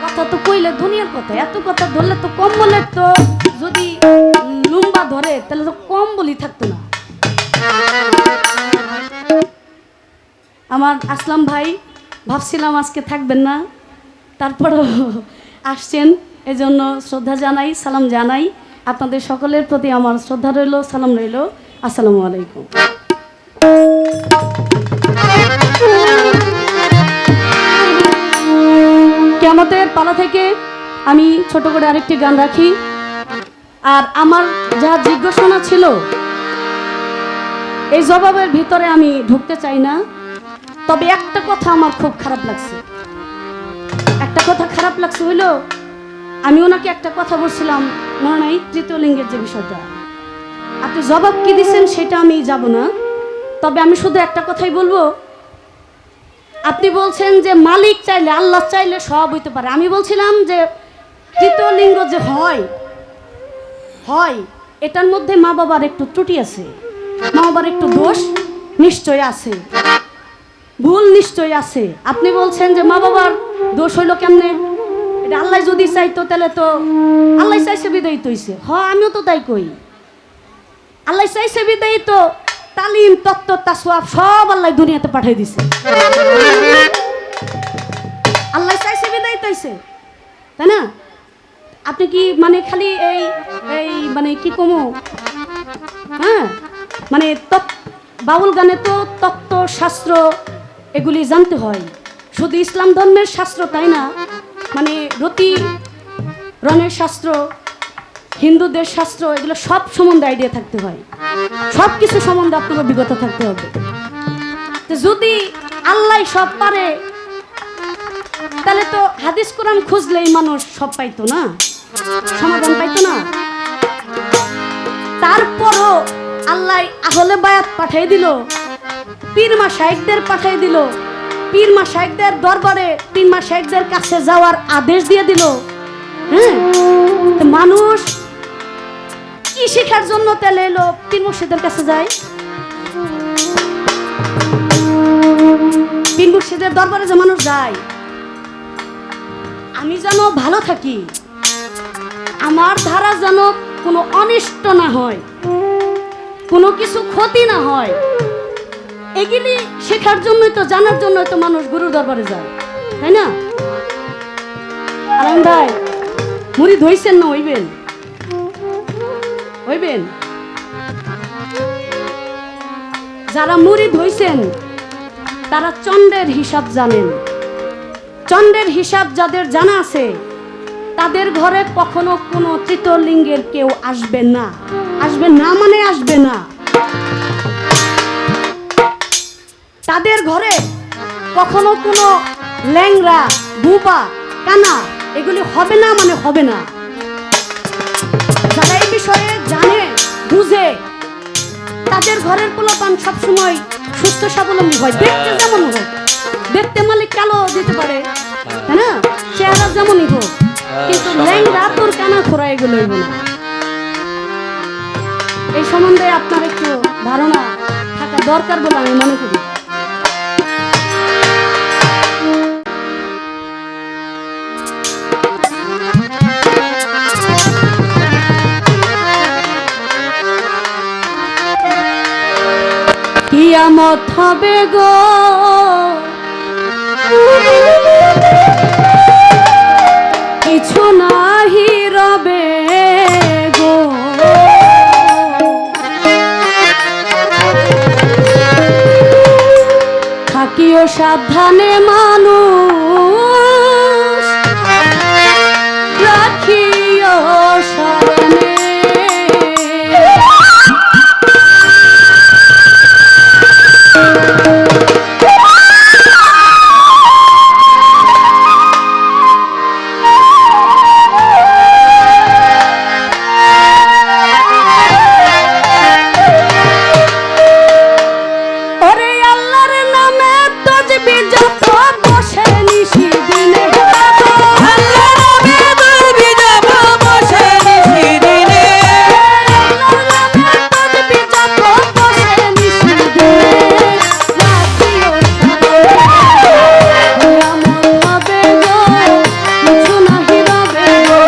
কথা তো কইলে দুনিয়ার কথা, এত কথা ধরলে তো কম্বলের তো যদি লুম্বা ধরে তাহলে তো কম্বলই থাকতো না। আমার আসলাম ভাই, ভাবছিলাম আজকে থাকবেন না, তারপরও আসছেন, এজন্য শ্রদ্ধা জানাই, সালাম জানাই। আপনাদের সকলের প্রতি আমার শ্রদ্ধা রইল, সালাম রইল। আসসালামু আলাইকুম। কিয়ামতের পালা থেকে আমি ছোট করে আরেকটি গান রাখি। আর আমার যা জিজ্ঞাসা ছিল এই জবাবের ভিতরে আমি ঢুকতে চাই না, তবে একটা কথা আমার খুব খারাপ লাগছে। একটা কথা খারাপ লাগছে হইলো, আমি ওনাকে একটা কথা বলছিলাম, মনে নাই, তৃতীয় লিঙ্গের যে বিষয়টা, আপনি জবাব কি দিচ্ছেন সেটা আমি যাব না, তবে আমি শুধু একটা কথাই বলবো। আপনি বলছেন যে মালিক চাইলে, আল্লাহ চাইলে সব হইতে পারে। আমি বলছিলাম যে তৃতীয় লিঙ্গ যে হয়, এটার মধ্যে মা বাবার একটু ত্রুটি আছে, মা বাবার একটু দোষ নিশ্চয় আছে, ভুল নিশ্চয় আছে। আপনি বলছেন যে মা বাবার দোষ হইলো কেমনে? এটা আল্লাহ যদি চাইতো তাহলে তো আল্লাহ চাইছে বিদায়ী তো হইছে। আমিও তো তাই কই, আল্লাহ চাইছে বিদায়ী তো তালিম, তত্ত্ব, তাসওয়াব সব আল্লাহ দুনিয়াতে পাঠিয়ে দিছে। আল্লাহ চাইছে বিদায়ী তো হইছে, তাই না? আপনি কি মানে খালি এই এই মানে কি কমো, হ্যাঁ, মানে বাউল গানে তো তত্ত্ব শাস্ত্র এগুলি জানতে হয়। শুধু ইসলাম ধর্মের শাস্ত্র তাই না, মানে রতি রণের শাস্ত্র, হিন্দুদের শাস্ত্র, এগুলো সব সম্বন্ধে আইডিয়া থাকতে হয়, সব কিছু সম্বন্ধে আপনার অভিজ্ঞতা থাকতে হবে। তো যদি আল্লাহ সব পারে তাহলে তো হাদিস কোরআন খুঁজলেই মানুষ সব পাইতো না, সমাধান পাইতো না। তারপরও আল্লাহ আহলে বায়াত পাঠিয়ে দিল, পীর মাশায়েখদের পাঠিয়ে দিল, পীর মাশায়েখদের দরবারে পীর মাশায়েখদের কাছে যাওয়ার আদেশ দিয়ে দিল। হ্যাঁ, মানুষ কি শেখার জন্য তেলে এলো পীর মুর্শিদের কাছে যায়? পীর মুর্শিদের দরবারে যে মানুষ যায়, আমি যেন ভালো থাকি, আমার ধারা যেন কোনো অনিষ্ট না হয়, কোনো কিছু ক্ষতি না হয়, এগুলি শেখার জন্যই তো, জানার জন্যই তো মানুষ গুরুর দরবারে যায়, তাই না? আরাম ভাই, মুড়ি ধইছেন না? হইবেন, হইবেন। যারা মুড়ি ধইছেন তারা চন্দ্রের হিসাব জানেন। চন্দ্রের হিসাব যাদের জানা আছে তাদের ঘরে কখনো কোনো তৃতীয় লিঙ্গের কেউ আসবে না। আসবে না মানে আসবে না। তাদের ঘরে কখনো কোনো ল্যাংরা, বুবা, কানা এগুলি হবে না মানে হবে না। যারা এই বিষয়ে জানে, বুঝে, তাদের ঘরের পোলাপান সবসময় সুস্থ স্বাবলম্বী হয়। দেখতে যেমন হোক, দেখতে মালিক কালো দিতে পারে, তাই না, চেহারা যেমনই হোক, কিন্তু ল্যাংরা তোর কানা খোরা এগুলো হইব না। এই সম্বন্ধে আপনার একটু ধারণা থাকা দরকার বলে আমি মনে করি। কিয়ামত হবে গো, কিছু নাহি রবে গো, সাবধানে মানুষ রাখিও শরণে। ওরে আল্লাহর নামে তসবিহ জপ বসে নিশি দিনে আল্লাহর নামে তসবিহ জপ বসে নিশি দিনে আল্লাহর নামে তসবিহ জপ বসে নিশি দিনে রাখিও শরণে কিছু নাহি রবে গো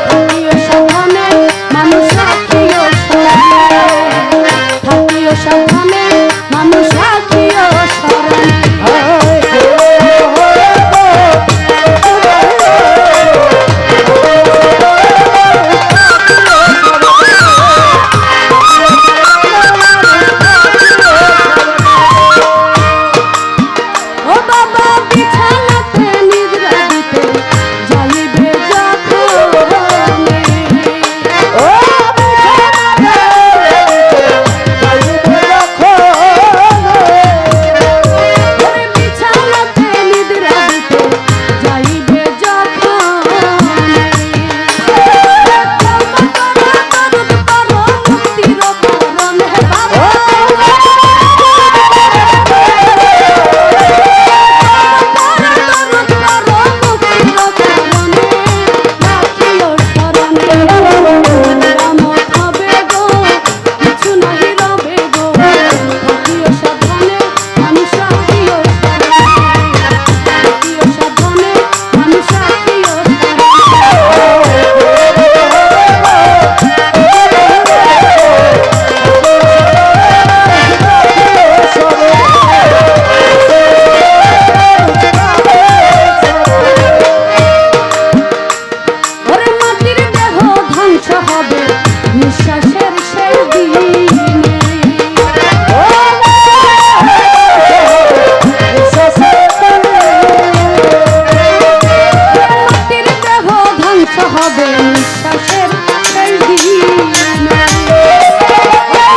থাকিও সাবধানে মানুষ রাখিও শরণে থাকিও সাবধানে মানুষ রাখিও শরণে। ও বাবা বিছানাতে নিদ্রা দিতে যাইবে যখনে ও ওরে বিছানাতে নিদ্রা দিতে যাইবে যখনে তওবা করো দরুদ করো মুক্তির করণে বাবা ওরে মাটির দেহ ধ্বংস হবে নিঃশ্বাসের শেষ দিনে মাটির দেহ ধ্বংস হবে নিঃশ্বাসের শেষ দিনে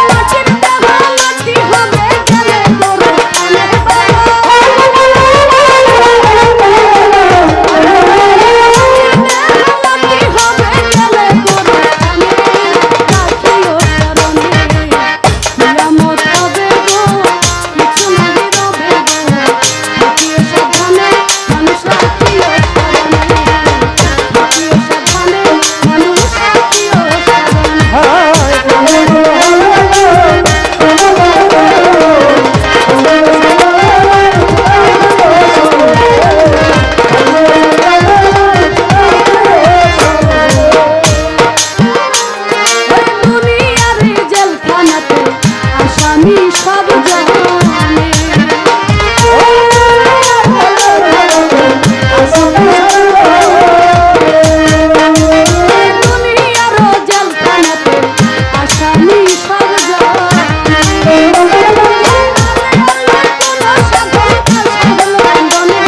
মাটির দেহ মাটি হবে গেলে তোর কানে মাটি হবে গেলে তোর কানে রাখিও শরণে নিয়ামত হবে গো কিছু নাহি রবে গো থাকিও সাবধানে মানুষ রাখিও শরণে থাকিও সাবধানে মানুষ রাখিও শরণে। ওরে দুনিয়ার জেলখানাতে আসামি সব জানে দুনিয়ার জেলখানাতে আসামি সব জানে কোনো সাধন কাল বন্ধনে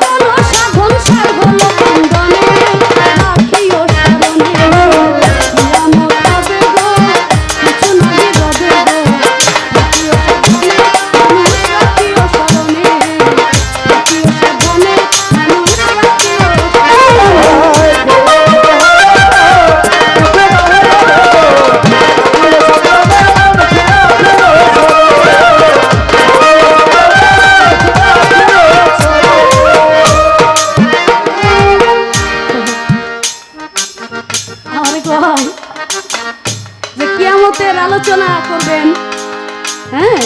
কোনো সাধন সাধন বন্ধনে রাখিও শরণে নিয়ামত হবে গো কিছু নাহি রবে গো থাকিও সাবধানে মানুষ রাখিও শরণে থাকিও সাবধানে মানুষ রাখিও আমার কয় যে কিয়ামতের আলোচনা করবেন, হ্যাঁ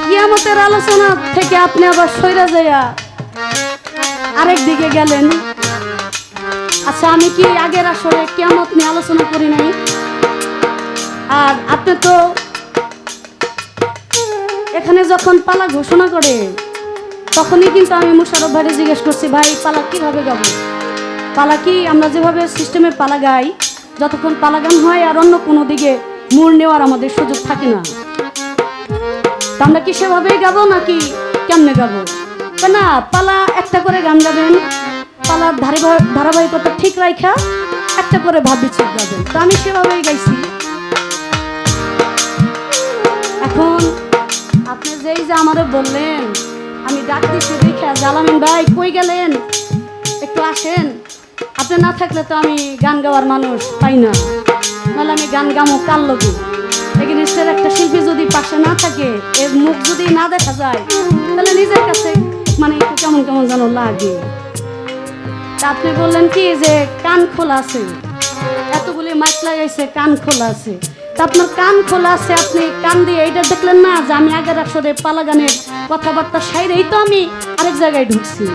কিয়ামতের আলোচনা থেকে আপনি আবার সইরা যাইয়া আরেক দিকে গেলেন। আচ্ছা আমি কি আগের আসরে কিয়ামত নিয়ে আলোচনা করি নাই? আর আপনি তো এখানে যখন পালা ঘোষণা করে তখনই কিন্তু আমি মুশারফ ভাইরে জিজ্ঞেস করছি, ভাই পালা কিভাবে গাবো? পালা কি আমরা যেভাবে সিস্টেমে পালা গাই, যতক্ষণ পালা গান হয় আর অন্য কোনো দিকে মোড় নেওয়ার আমাদের সুযোগ থাকে না। তা আমরা কি সেভাবেই গাবো নাকি কেমনে গাবো? না, পালা একটা করে গান গাবেন, পালার ধারাবাহিকতা ঠিক রাখা একটা করে ভাববিচ্ছেদ গাবেন। তো আমি সেভাবেই গাইছি। এখন আপনি যেই যে আমারে বললেন, আমি ডাক দিচ্ছি দেখে, জালামিন ভাই কই গেলেন, একটু আসেন। আপনি না থাকলে তো আমি গান গাওয়ার মানুষ পাই না, নাহলে আমি গান গামো কার লগে। এখানে একটা শিল্পী যদি পাশে না থাকে, এর মুখ যদি না দেখা যায়, তাহলে নিজের কাছে মানে একটু কেমন কেমন যেন লাগে। তা আপনি বললেন কি যে কান খোলা আছে, এতগুলি মাইক লাগাইছে, কান খোলা আছে। তা আপনার কান খোলা আছে, আপনি কান দিয়ে এইটা দেখলেন না যে আমি আগের আসরে পালা গানের কথাবার্তা সাইরেই তো আমি আরেক জায়গায় ঢুকছি।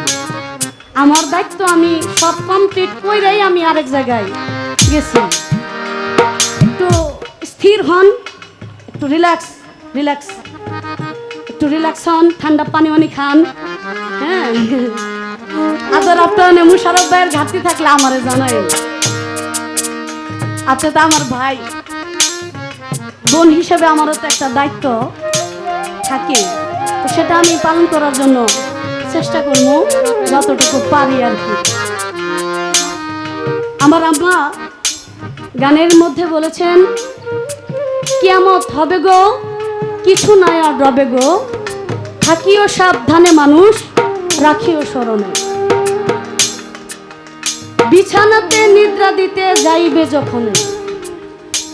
আমার দায়িত্ব আমি সব কমপ্লিট কইরাই আমি আরেক জায়গায় গেছি। একটু স্থির হন, একটু রিল্যাক্স একটু রিল্যাক্স হন, ঠান্ডা পানি মানি খান। হ্যাঁ, আদর আপনার মুশারফ ভাইয়ের ঘাটতি থাকলে আমারে জানাই। আচ্ছা, তা আমার ভাই বোন হিসেবে আমারও তো একটা দায়িত্ব থাকে, তো সেটা আমি পালন করার জন্য চেষ্টা করবো যতটুকু পারি আর কি। আমার আম্মা গানের মধ্যে বলেছেন, কিয়ামত হবে গো, কিছু নাই আর রবে গো, থাকিও সাবধানে মানুষ, রাখিও স্মরণে। বিছানাতে নিদ্রা দিতে যাইবে যখন,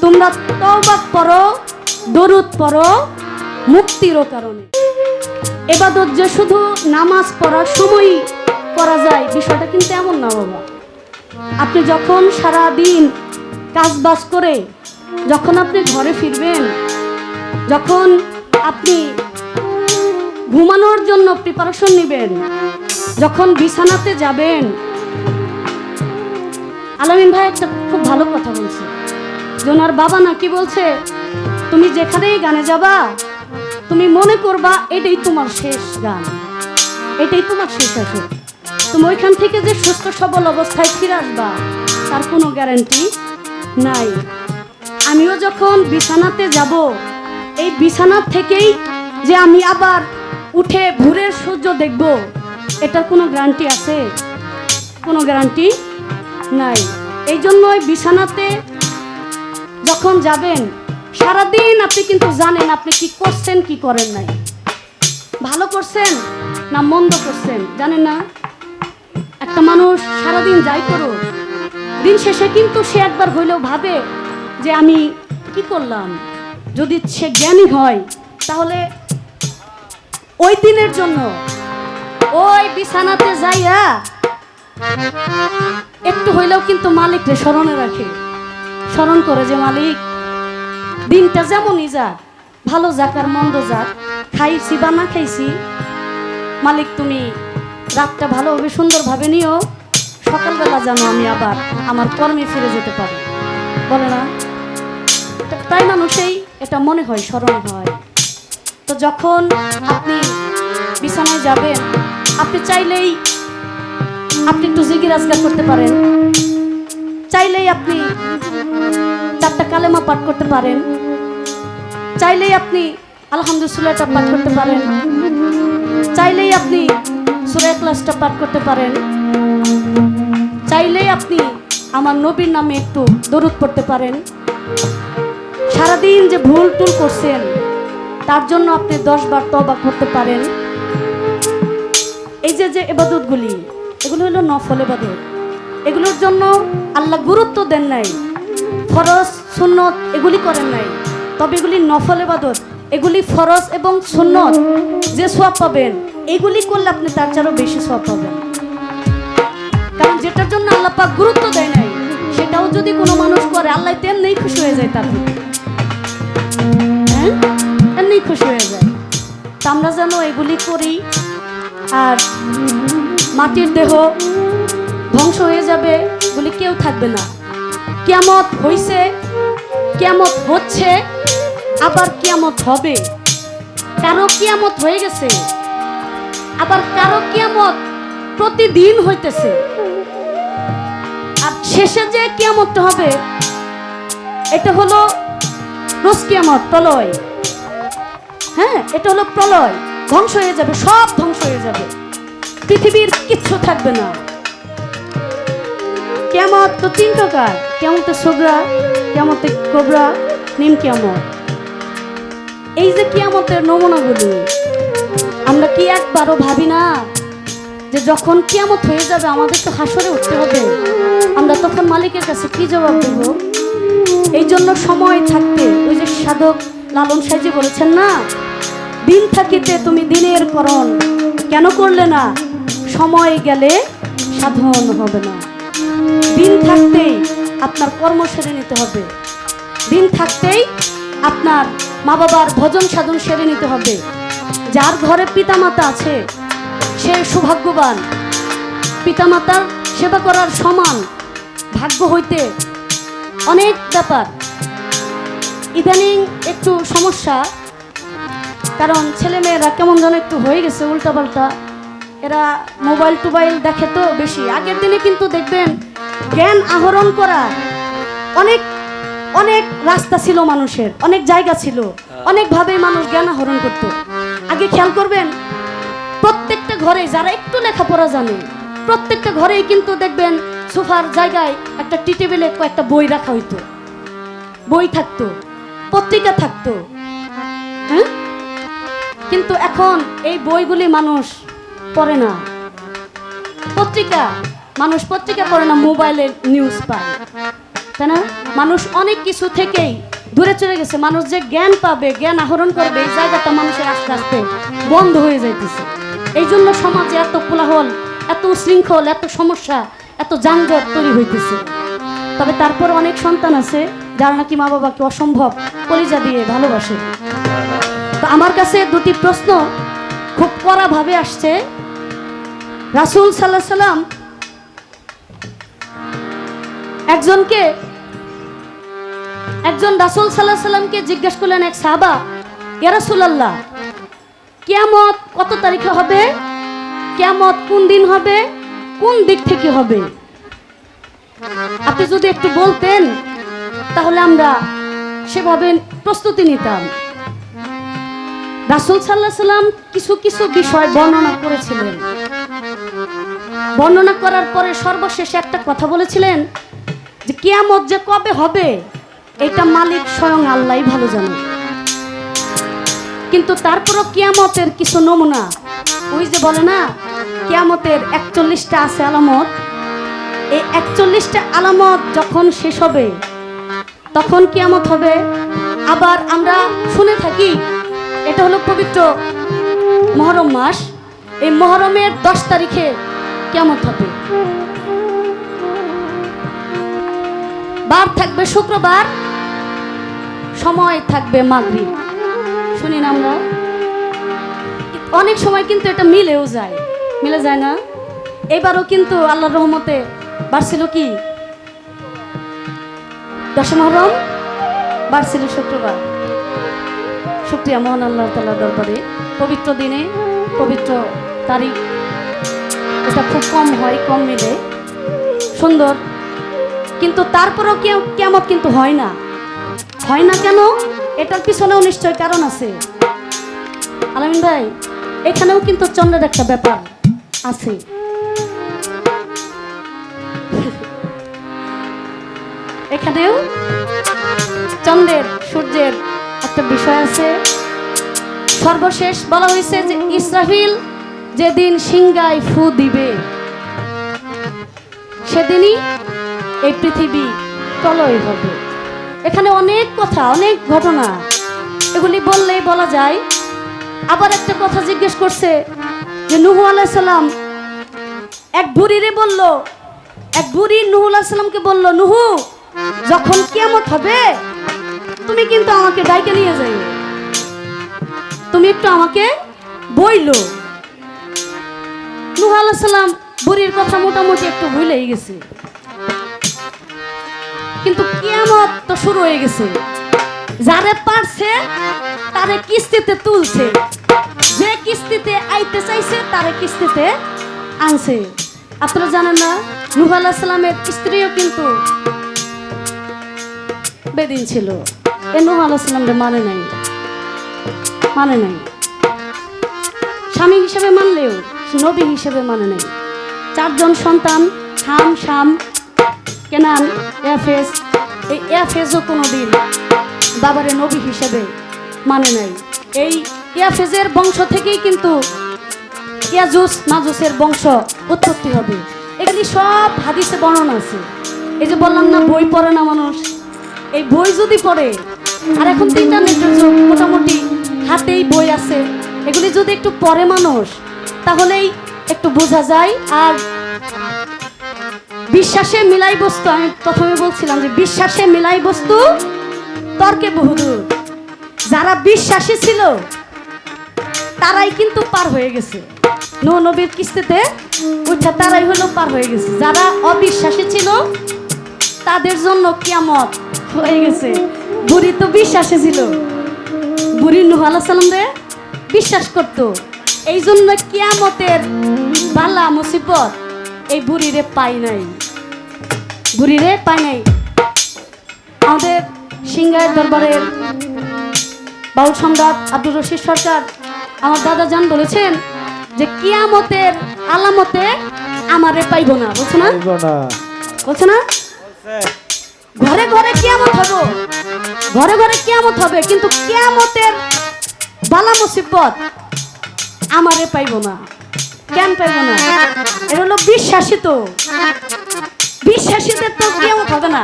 তোমরা তওবা পড়ো, দরুদ পড়ো মুক্তির কারণে। ইবাদত যে শুধু নামাজ পড়ার সময় করা যায়, বিষয়টা কিন্তু এমন না বাবা। আপনি যখন সারা দিন কাজ বাজ করে যখন আপনি ঘরে ফিরবেন, যখন আপনি ঘুমানোর জন্য প্রিপারেশন নেবেন, যখন বিছানাতে যাবেন, আলামিন ভাই একটা খুব ভালো কথা বলছে যে ওনার বাবা নাকি বলছে, তুমি যেখানেই গানে যাবা তুমি মনে করবা এটাই তোমার শেষ গান, এটাই তোমার শেষ আসর। তুমি ওইখান থেকে যে সুস্থ সবল অবস্থায় ফিরে আসবা তার কোনো গ্যারান্টি নাই। আমিও যখন বিছানাতে যাব, এই বিছানার থেকেই যে আমি আবার উঠে ভোরের সূর্য দেখব, এটার কোনো গ্যারান্টি আছে? কোনো গ্যারান্টি নাই। এই জন্যই বিছানাতে যখন যাবেন, সারাদিন আপনি কিন্তু জানেন আপনি কি করছেন কি করেন নাই, ভালো করছেন না মন্দ করছেন, জানেন না। একটা মানুষ সারাদিন যাই করো, দিন শেষে কিন্তু সে একবার হইলেও ভাবে যে আমি কি করলাম। যদি সে জ্ঞানী হয়, তাহলে ওই দিনের জন্য ওই বিছানাতে যাইয়া একটু হইলেও কিন্তু মালিককে স্মরণে রাখে, স্মরণ করে যে মালিক দিনটা যেমনই যাক, ভালো যাক আর মন্দ যাক, খাইছি বা না খাইছি, মালিক তুমি রাতটা ভালোভাবে সুন্দরভাবে নিও, সকালবেলা যেন আমি আবার আমার কর্মে ফিরে যেতে পারি। বলে না, প্রায় মানুষই এটা মনে হয়, স্মরণ হয়। তো যখন আপনি বিছানায় যাবেন, আপনি চাইলেই আপনি একটু জিকির আজকার করতে পারেন, চাইলেই আপনি 4টা কালেমা পাঠ করতে পারেন, চাইলেই আপনি আলহামদুলিল্লাহটা পাঠ করতে পারেন, চাইলেই আপনি সূরা ইখলাসটা পাঠ করতে পারেন, চাইলেই আপনি আমার নবীর নামে একটু দরুদ পড়তে পারেন। সারাদিন যে ভুল টুল করছেন তার জন্য আপনি 10 বার তওবা করতে পারেন। এই যে ইবাদতগুলি, এগুলো হলো নফল ইবাদত, এগুলোর জন্য আল্লাহ গুরুত্ব দেন নাই, ফরজ সুন্নত এগুলি করেন নাই, তবে এগুলি নফল ইবাদত, এগুলি ফরজ এবং সুন্নত যে সওয়াব পাবেন, এগুলি করলে আপনি তার চেয়েও বেশি সওয়াব পাবেন। কারণ যেটার জন্য আল্লাহ পাক গুরুত্ব দেয় নাই, সেটাও যদি কোনো মানুষ করে, আল্লাহ তেমনি খুশি হয়ে যায়, তার হ্যাঁ এমনি খুশি হয়ে যায়। তা আমরা যেন এগুলি করি। আর মাটির দেহ ধ্বংস হয়ে যাবে, এগুলি কেউ থাকবে না। কিয়ামত হইছে, কিয়ামত হচ্ছে, আবার কিয়ামত হবে। কারো কিয়ামত হয়ে গেছে, আবার কারো কিয়ামত প্রতিদিন হইতেছে। আর শেষে যে কিয়ামতটা হবে, এটা হলো রোজ কিয়ামত, প্রলয়। হ্যাঁ, এটা হলো প্রলয়, ধ্বংস হয়ে যাবে, সব ধ্বংস হয়ে যাবে, পৃথিবীর কিচ্ছু থাকবে না। কিয়ামত তো 3 প্রকার, কিয়ামতে সুগরা, কিয়ামতে কোবরা, নিম কিয়ামত। এই যে কিয়ামতের নমুনাগুলি আমরা কি একবারও ভাবি না যে যখন কিয়ামত হয়ে যাবে আমাদের তো হাসরে উঠতে হবে, আমরা তখন মালিকের কাছে কি জবাব দেব? এই জন্য সময় থাকতে, ওই যে সাধক লালন সাইজি বলেছেন না, দিন থাকিতে তুমি দিনের করণ কেন করলে না, সময় গেলে সাধন হবে না। দিন থাকতেই আপনার কর্ম সেরে নিতে হবে, দিন থাকতেই আপনার মা বাবার ভজন সাধন সেরে নিতে হবে। যার ঘরে পিতামাতা আছে সে সৌভাগ্যবান, পিতামাতার সেবা করার সমান ভাগ্য হইতে অনেক ব্যাপার। ইদানিং একটু সমস্যা, কারণ ছেলেমেয়েরা কেমন যেন একটু হয়ে গেছে উল্টাপাল্টা, এরা মোবাইল টোবাইল দেখে তো বেশি। আগের দিনে কিন্তু দেখবেন জ্ঞান আহরণ করা অনেক অনেক রাস্তা ছিল, মানুষের অনেক জায়গা ছিল, অনেকভাবে মানুষ জ্ঞান আহরণ করত। আগে খেয়াল করবেন প্রত্যেকটা ঘরে যারা একটু লেখাপড়া জানে, প্রত্যেকটা ঘরেই কিন্তু দেখবেন সোফার জায়গায় একটা টি টেবিলে কয়েকটা বই রাখা হইতো, বই থাকতো, পত্রিকা থাকতো। হ্যাঁ, কিন্তু এখন এই বইগুলি মানুষ পড়ে না, পত্রিকা মানুষ পত্রিকা পড়ে না, মোবাইলে নিউজ পায়, তাই না? মানুষ অনেক কিছু থেকেই দূরে চলে গেছে। মানুষ যে জ্ঞান পাবে, জ্ঞান আহরণ করবে, এই জায়গাটা মানুষের আস্তে আস্তে বন্ধ হয়ে যাইতেছে। এই জন্য সমাজে এত কোলাহল, এত শৃঙ্খল, এত সমস্যা, এত যানজট তৈরি হইতেছে। তবে তারপর অনেক সন্তান আছে যারা নাকি মা বাবাকে অসম্ভব কলিজা দিয়ে ভালোবাসে। তো আমার কাছে দুটি প্রশ্ন খুব কড়াভাবে আসছে। রাসূল সাল্লাল্লাহু আলাইহি সাল্লাম একজন রাসূল সাল্লাল্লাহু আলাইহি সাল্লামকে জিজ্ঞাসা করলেন এক সাহাবা, ইয়া রাসূলুল্লাহ, কিয়ামত কত তারিখে হবে, কিয়ামত কোন দিন হবে, কোন দিক থেকে হবে? আপনি যদি একটু বলতেন তাহলে আমরা সেভাবে প্রস্তুতি নিতাম। রাসূল সাল্লাল্লাহু আলাইহি সাল্লাম কিছু কিছু বিষয় বর্ণনা করেছিলেন। বর্ণনা করার পরে সর্বশেষে একটা কথা বলেছিলেন যে কিয়ামত যে কবে হবে এটা মালিক স্বয়ং আল্লাহই ভালো জানে। কিন্তু তারপরও কিয়ামতের কিছু নমুনা, ওই যে বলে না কিয়ামতের 41টা আছে আলামত, এই 41টা আলামত যখন শেষ হবে তখন কিয়ামত হবে। আবার আমরা শুনে থাকি এটা হলো পবিত্র মুহররম মাস, এই মুহররমের 10 তারিখে কিয়ামত হবে। বার থাকবে শুক্রবার, সময় থাকবে মাগরিব। শুনি না আমরা অনেক সময়, কিন্তু এটা মিলেও যায়, মিলে যায় না? এবারও কিন্তু আল্লাহর রহমতে বাড়ছিল কি 10 মুহররম, বাড়ছিল শুক্রবার। শুকরিয়া মহান আল্লাহ তাআলার দরবারে, পবিত্র দিনে পবিত্র তারিখ এটা খুব কম হয়, কম মিলে, সুন্দর। কিন্তু তারপরও কিয়ামত কিন্তু হয় না। হয় না কেন? এটার পিছনেও নিশ্চয় কারণ আছে। আলামিন ভাই, এখানেও কিন্তু চন্দ্রের একটা ব্যাপার আছে। এখানেও চন্দ্রের সূর্যের একটা বিষয় আছে। সর্বশেষ বলা হয়েছে যে ইসরাফিল যেদিন সিংহায় ফু দিবে সেদিনই এই পৃথিবী প্রলয় হবে। এখানে অনেক কথা, অনেক ঘটনা, এগুলি বললেই বলা যায়। আবার একটা কথা জিজ্ঞেস করছে যে নূহ আলাইহিস সালাম এক বুড়িরে বলল, এক বুড়ি নূহ আলাইহিস সালামকে বলল, নূহ যখন কিয়ামত হবে তুমি কিন্তু আমাকে ডাইকে নিয়ে যাইও, তুমি একটু আমাকে বইলো। নূহ আলাইহিস সালাম বুড়ির কথা মোটামুটি একটু ভুলেই গেছে, কিন্তু কিয়ামত তো শুরু হয়ে গেছে। যারে পারছে তারে কিস্তিতে তুলছে, যে কিস্তিতে আইতে চাইছে তারে কিস্তিতে আনছে। আপনারা জানেন না নূহ আলাইহিস সালামের স্ত্রীও কিন্তু বেদিন ছিল, এ নূহ আলাইহিস সালামরে মানে নাই, মানে নাই। স্বামী হিসেবে মানলেও নবী হিসেবে মানে নাই। 4 জন সন্তান, হাম, শাম, কেনান, ইয়াফেস। এই ইয়াফেসও কোনোদিন বাবারে নবী হিসেবে মানে নাই। এই ইয়াফেজের বংশ থেকেই কিন্তু ইয়াজুস মাজুসের বংশ উৎপত্তি হবে। এগুলি সব হাদিসে বর্ণনা আছে। এই যে বললাম না বই পড়ে না মানুষ, এই বই যদি পড়ে, আর এখন তো ইন্টারনেটের যুগ, মোটামুটি হাতেই বই আছে, এগুলি যদি একটু পড়ে মানুষ তাহলেই একটু বোঝা যায়। আর বিশ্বাসে মিলাই বস্তু, আমি প্রথমে বলছিলাম যে বিশ্বাসে মিলাই বস্তু তর্কে বহুদূর। যারা বিশ্বাসী ছিল তারাই কিন্তু পার হয়ে গেছে, নূহ নবীর কিস্তিতে উঠা তারাই হলো পার হয়ে গেছে। যারা অবিশ্বাসী ছিল তাদের জন্য কিয়ামত হয়ে গেছে। বুড়ি তো বিশ্বাসী ছিল, বুড়ি নূহ আলাইহিস সালামরে বিশ্বাস করত, এই জন্য কিয়ামতের বালা মুসিবত এই বুড়িরে পাই নাই, বুড়িরে পাই নাই। আমাদের সিংহাইয়ের দরবারের বাউল সম্রাট আব্দুর রশিদ সরকার আমার দাদা জান বলেছেন যে কিয়ামতের আলামতে আমারে পাইব না, বলছো না, বলছো না? ঘরে ঘরে কিয়ামত হবে, ঘরে ঘরে কিয়ামত হবে, কিন্তু কিয়ামতের বালা মুসিবত আমারে পাইব না। কেন পাইব না? এটা হলো বিশ্বাসী, তো বিশ্বাসীদের তো কিয়ামত হবে না।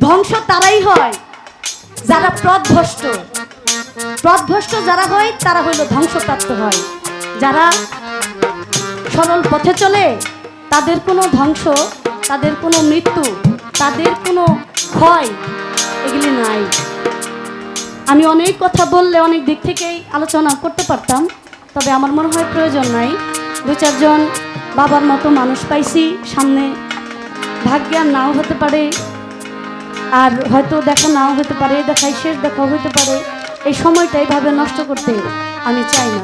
ধ্বংস তারাই হয় যারা পথভ্রষ্ট, পথভ্রষ্ট যারা হয় তারা হইল ধ্বংসপ্রাপ্ত হয়। যারা সরল পথে চলে তাদের কোনো ধ্বংস, তাদের কোনো মৃত্যু, তাদের কোনো ক্ষয় এগুলি নাই। আমি অনেক কথা বললে অনেক দিক থেকেই আলোচনা করতে পারতাম, তবে আমার মনে হয় প্রয়োজন নাই। 2-4 জন বাবার মতো মানুষ পাইছি সামনে, ভাগ্যে আর নাও হতে পারে, আর হয়তো দেখা নাও হতে পারে, দেখাই শেষ দেখাও হতে পারে। এই সময়টা এইভাবে নষ্ট করতে আমি চাই না,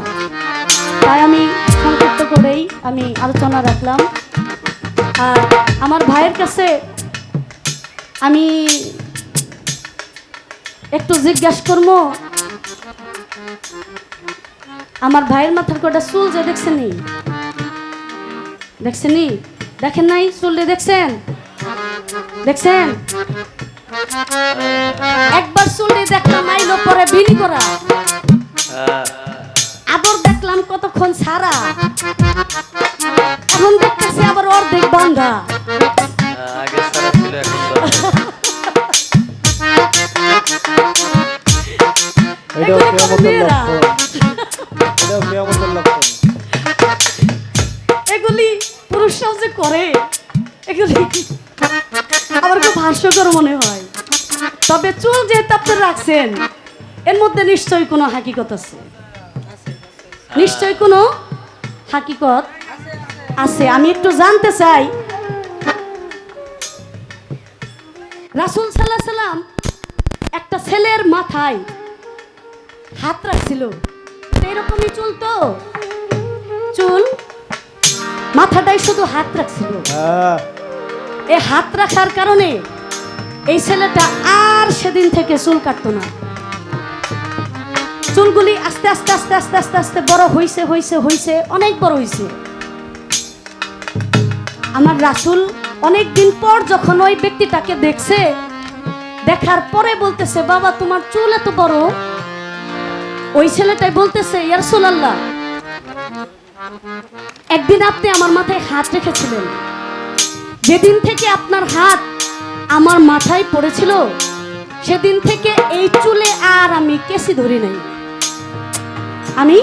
তাই আমি সংক্ষিপ্ত করেই আমি আলোচনা রাখলাম। আর আমার ভাইয়ের কাছে আমি একটু জিজ্ঞাসা করবো, আমার ভাইয়ের মাথার কটা চুল যে দেখছেনি, দেখছেনি? দেখেন নাই চুলটা? দেখছেন? দেখছেন? একবার চুলটি দেখলাম আইলো পরে বিনি করা, আবার দেখলাম কতক্ষণ ছাড়া, এখন দেখতেছি আবার অর্ধেক বান্ধা। আগে সারা ছিল, এখন এগুলি কোনো মেয়েরা, এগুলি পুরুষরাও যে করে, এগুলি আমার খুব হাস্যকর মনে হয়। তবে চুল যেহেতু আপনি রাখছেন এর মধ্যে নিশ্চয়ই কোনো হাকিকত আছে, নিশ্চয়ই কোনো হাকিকত আছে। আমি একটু জানতে চাই, রাসূল সাল্লাল্লাহু আলাইহি সাল্লাম একটা ছেলের মাথায় হাত রাখছিল, এরকমই চুল, তো চুল মাথাটাই শুধু হাত রাখছিল। এই হাত রাখার কারণে এই ছেলেটা আর সেদিন থেকে চুল কাটতো না। চুলগুলি আস্তে আস্তে আস্তে আস্তে আস্তে আস্তে বড় হইছে হইছে হইছে, অনেক বড় হইছে। আমার রাসূল অনেক দিন পর যখন ওই ব্যক্তিটাকে দেখছে, দেখার পরে বলতেছে, বাবা তোমার চুল এত বড়। ওই ছেলেটাই বলতেছে, ইয়া রাসূলুল্লাহ, একদিন আপনি আমার মাথায় হাত রেখেছিলেন, যেদিন থেকে আপনার হাত আমার মাথায় পড়েছিল সেদিন থেকে এই চুলে আর আমি কেসি ধরি নাই, আমি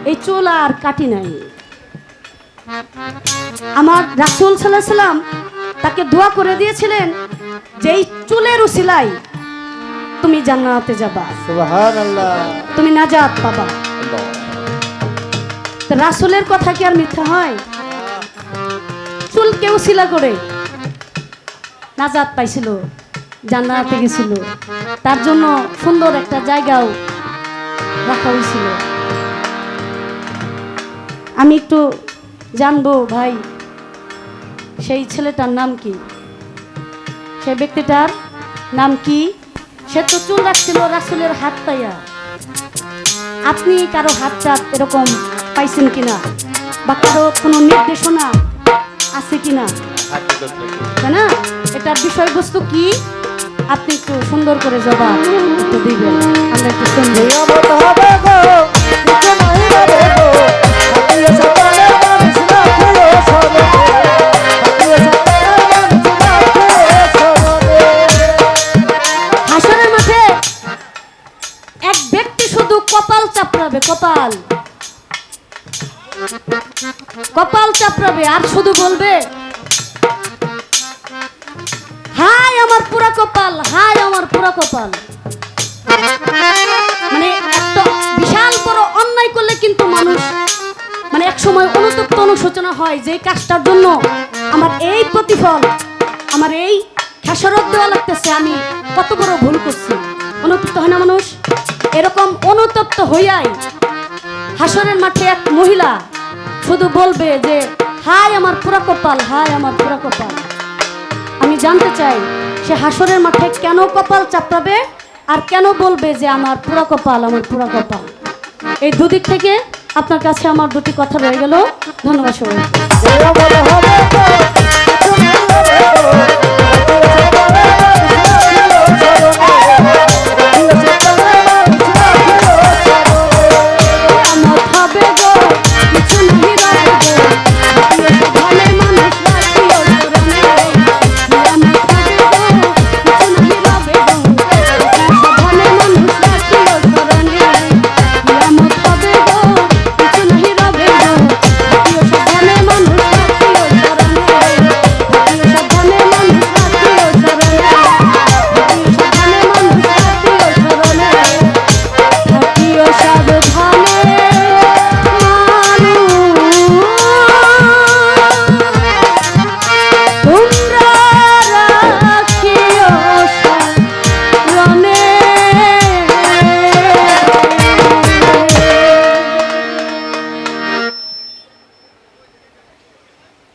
এই চুল আর কাটি নাই। আমার রাসূল সাল্লাল্লাহু আলাইহি সাল্লাম তাকে দোয়া করে দিয়েছিলেন যে এই চুলের উসিলায় তুমি জান্নাতে যাবা, সুবহানাল্লাহ, তুমি নাজাত পাবা। তো রাসূলের কথা কি আর মিথ্যা হয়? চুলকে উসিলা করে নাজাত পাইছিল, জান্নাতে গেছিল, তার জন্য সুন্দর একটা জায়গাও রাখা হয়েছিল। আমি একটু জানবো ভাই, সেই ছেলেটার নাম কি, সেই ব্যক্তিটার নাম কি, সে তো চুল রাখছিল রাসূলের হাত পাইয়া। আপনি কারো হাত চাপ এরকম পাইছেন কিনা, বা কারো কোনো নির্দেশনা আছে কিনা, হাতে ধরতে তাই না? এটার বিষয়বস্তু কি আপনি একটু সুন্দর করে জবাব একটু দিবেন, আমরা একটু শুনবো। নিয়ামত হবে গো দিতে নাই যাবে গো থাকিয়ে সকালে মানুষ রাখিও স্মরণে থাকিয়ে সকালে মানুষ রাখিও স্মরণে হাসরের মাঠে এক ব্যক্তি শুধু কপাল চাপড়াবে, কপাল কপাল চাপড়াবে আর শুধু বলবে, হাই আমার পুরা কপাল, হাই আমার পুরা কপাল। মানে একটা বিশাল বড় অন্যায় করলে কিন্তু মানুষ মানে এক সময় অনুতপ্ত অনুশোচনা হয় যে এই কাজটার জন্য আমার এই প্রতিফল, আমার এই খেসারত দেওয়া লাগতেছে, আমি কত বড় ভুল করছি। অনুতপ্ত হয় না মানুষ? এরকম অনুতপ্ত হইয়াই হাসরের মাঠে এক মহিলা শুধু বলবে যে হাই আমার পুরা কপাল, হাই আমার পুরা কপাল। আমি জানতে চাই সে হাসরের মাঠে কেন কপাল চাপড়াবে আর কেন বলবে যে আমার পুরা কপাল, আমার পুরা কপাল। এই দুদিক থেকে আপনার কাছে আমার দুটি কথা রয়ে গেল। ধন্যবাদ সবাই। নিয়ামত হবে গো দিতে নাই যাবে গো